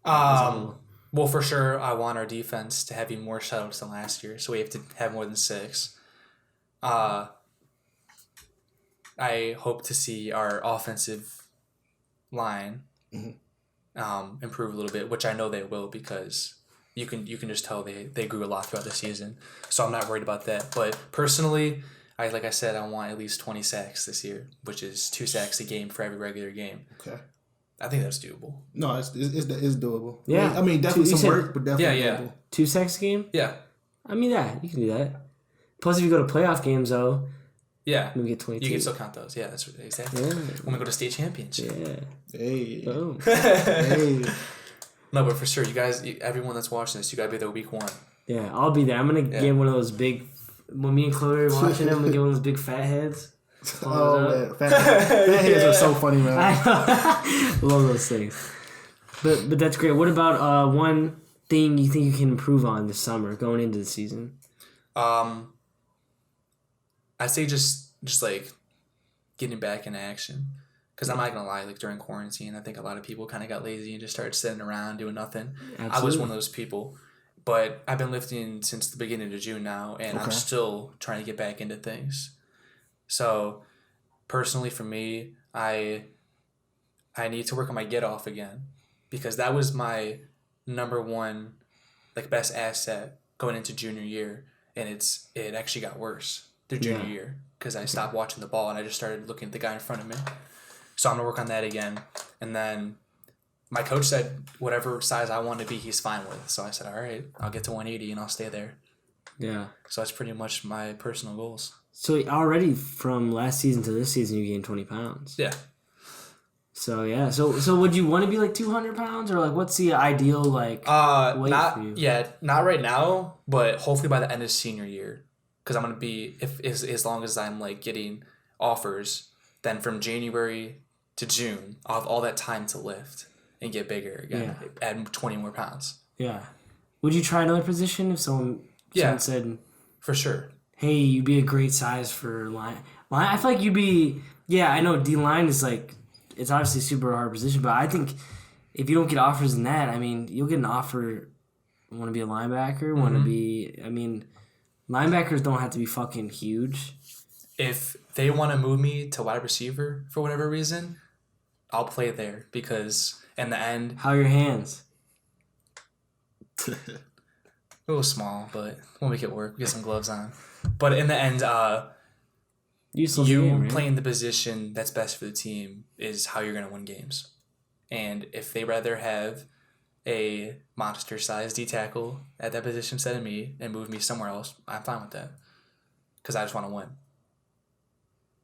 Well, for sure, I want our defense to have even more shutouts than last year, so we have to have more than 6. I hope to see our offensive line improve a little bit, which I know they will, because you can just tell they grew a lot throughout the season. So I'm not worried about that. But personally, like I said, I want at least 20 sacks this year, which is 2 sacks a game for every regular game. Okay. I think that's doable. No, it's doable. Yeah. I mean, definitely some work, but definitely doable. 2 sacks a game? Yeah. I mean, you can do that. Plus, if you go to playoff games, though, yeah, maybe get 22. You can still count those. Yeah, that's exactly. Yeah. When we go to state championship. Yeah. Hey. Boom. Hey. No, but for sure, you guys, everyone that's watching this, you gotta be there week 1. Yeah, I'll be there. I'm gonna get one of those big. When me and Chloe are watching them, I'm gonna get one of those big fat heads. Oh man, fat heads are so funny, man. I love those things. But that's great. What about one thing you think you can improve on this summer going into the season? I'd say just like getting back in action. Because I'm not going to lie, like during quarantine, I think a lot of people kind of got lazy and just started sitting around doing nothing. Absolutely. I was one of those people. But I've been lifting since the beginning of June now, and I'm still trying to get back into things. So personally for me, I need to work on my get off again, because that was my number one like best asset going into junior year, and it actually got worse through junior year because I stopped watching the ball and I just started looking at the guy in front of me. So I'm gonna work on that again. And then my coach said whatever size I want to be, he's fine with. So I said, all right, I'll get to 180 and I'll stay there. Yeah. So that's pretty much my personal goals. So already from last season to this season, you gained 20 pounds. Yeah. So yeah. So would you want to be like 200 pounds, or like what's the ideal like weight for you? Yeah, not right now, but hopefully by the end of senior year, because I'm gonna be as long as I'm like getting offers, then from January to June, I'll have all that time to lift and get bigger again. Yeah. Add 20 more pounds. Yeah. Would you try another position if someone said, for sure, hey, you'd be a great size for line? I feel like you'd be. Yeah, I know D-line is like, it's obviously a super hard position, but I think if you don't get offers in that, I mean, you'll get an offer. Want to be a linebacker? Want to be? I mean, linebackers don't have to be fucking huge. If they want to move me to wide receiver for whatever reason, I'll play there, because in the end, how are your hands? A little small, but we'll make it work. We get some gloves on. But in the end, playing the position that's best for the team is how you're going to win games. And if they rather have a monster-sized D-tackle at that position instead of me and move me somewhere else, I'm fine with that. because I just want to win.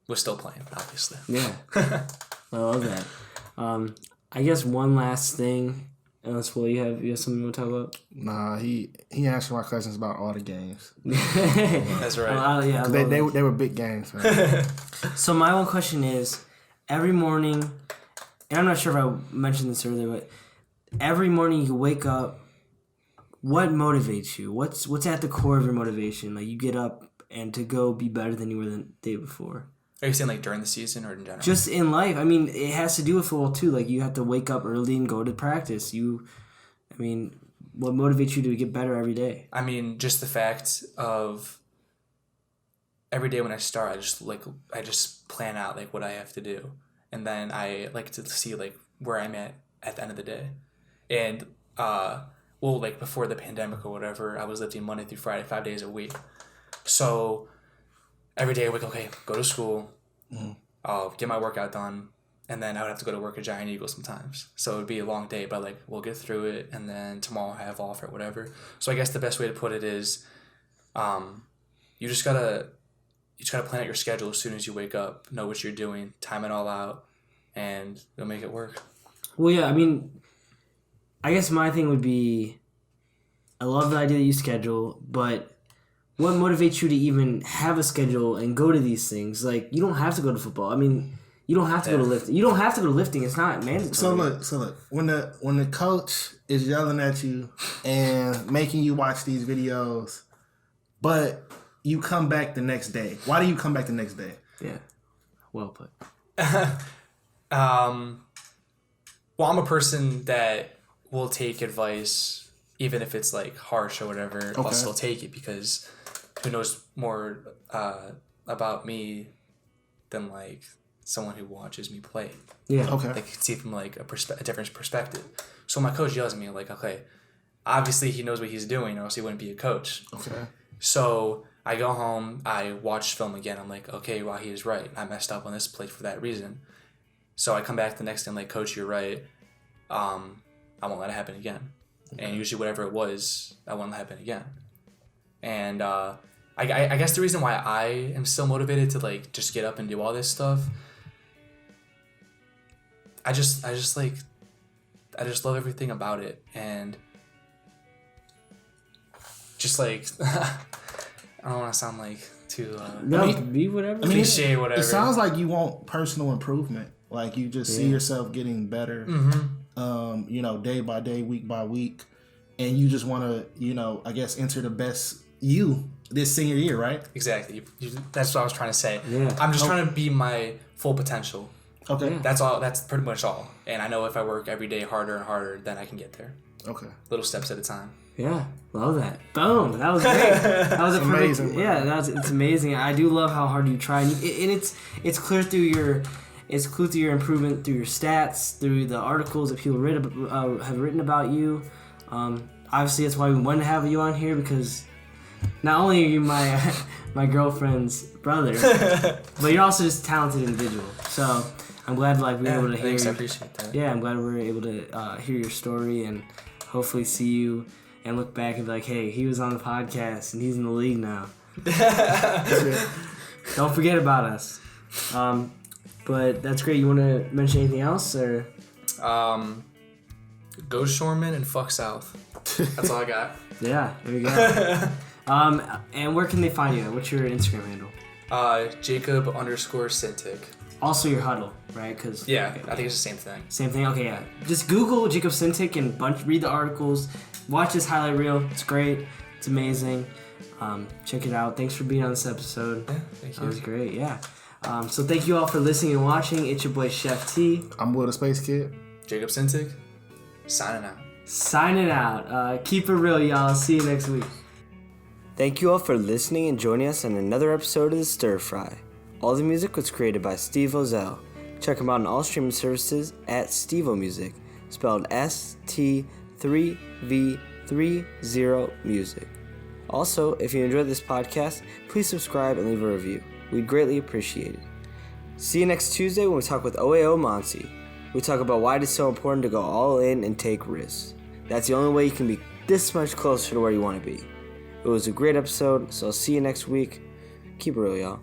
We're still playing, obviously. Yeah. I love that. I guess one last thing. Unless, Will, you have something you want to talk about? Nah, he answered my questions about all the games. That's right. Yeah, They were big games, man. So my one question is, every morning, and I'm not sure if I mentioned this earlier, but every morning you wake up, what motivates you? What's at the core of your motivation? Like, you get up and to go be better than you were the day before. Are you saying like during the season or in general? Just in life. I mean, it has to do with football too. Like, you have to wake up early and go to practice. What motivates you to get better every day? I mean, just the fact of every day when I start, I just plan out like what I have to do, and then I like to see like where I'm at the end of the day, and like before the pandemic or whatever, I was lifting Monday through Friday, 5 days a week, so every day I would go to school, I'll get my workout done, and then I would have to go to work at Giant Eagle sometimes. So it would be a long day, but like we'll get through it, and then tomorrow I have off or whatever. So I guess the best way to put it is, you just gotta plan out your schedule as soon as you wake up, know what you're doing, time it all out, and you'll make it work. Well, yeah, I mean, I guess my thing would be, I love the idea that you schedule, but what motivates you to even have a schedule and go to these things? Like, you don't have to go to football. I mean, you don't have to go to lifting. You don't have to go to lifting. It's not mandatory. So look. When the coach is yelling at you and making you watch these videos, but you come back the next day. Why do you come back the next day? Yeah, well put. Well, I'm a person that will take advice, even if it's like harsh or whatever. I'll still take it, because who knows more about me than like someone who watches me play. Yeah. Okay. They can see from like a different perspective. So my coach yells at me like, okay, obviously he knows what he's doing, or else he wouldn't be a coach. Okay. So I go home, I watch film again. I'm like, okay, well, he is right. I messed up on this play for that reason. So I come back the next day and like, coach, you're right. I won't let it happen again. Okay. And usually whatever it was, I won't let it happen again. And I guess the reason why I am still motivated to like just get up and do all this stuff, I just love everything about it, and just like I don't want to sound like too be whatever. I mean, cliche, whatever. It sounds like you want personal improvement. Like, you just see yourself getting better, day by day, week by week, and you just want to, I guess, enter the best you this senior year, right? Exactly. That's what I was trying to say. Yeah. I'm just trying to be my full potential. Okay. Yeah. That's all. That's pretty much all. And I know if I work every day harder and harder, then I can get there. Okay. Little steps at a time. Yeah, love that. Boom, that was great. That was amazing. Perfect, yeah, it's amazing. I do love how hard you try, and it's clear through your improvement through your stats, through the articles that people have written about you. Obviously, that's why we wanted to have you on here, because not only are you my girlfriend's brother, but you're also just a talented individual. So I'm glad we were able to hear. Thanks, I appreciate that. Yeah, I'm glad we were able to hear your story and hopefully see you and look back and be like, hey, he was on the podcast and he's in the league now. Don't forget about us. But that's great. You want to mention anything else, or? Go Shoreman and fuck South. That's all I got. Yeah, there you go. And where can they find you? What's your Instagram handle? Jacob _Sintic. Also your huddle, right? Cause yeah, okay. I think it's the same thing. Same thing. Okay, yeah. Just Google Jacob Sintic and read the articles. Watch this highlight reel. It's great. It's amazing. Check it out. Thanks for being on this episode. Yeah, thank you. That was great. Yeah. So thank you all for listening and watching. It's your boy Chef T. I'm Will the Spacekid. Jacob Sintic. Signing out. Signing out. Keep it real, y'all. See you next week. Thank you all for listening and joining us on another episode of the Stirfry. All the music was created by Steve Ozell. Check him out on all streaming services at Stevo Music, spelled ST3V30 Music. Also, if you enjoyed this podcast, please subscribe and leave a review. We'd greatly appreciate it. See you next Tuesday when we talk with OAO Monty. We talk about why it is so important to go all in and take risks. That's the only way you can be this much closer to where you want to be. It was a great episode, so I'll see you next week. Keep it real, y'all.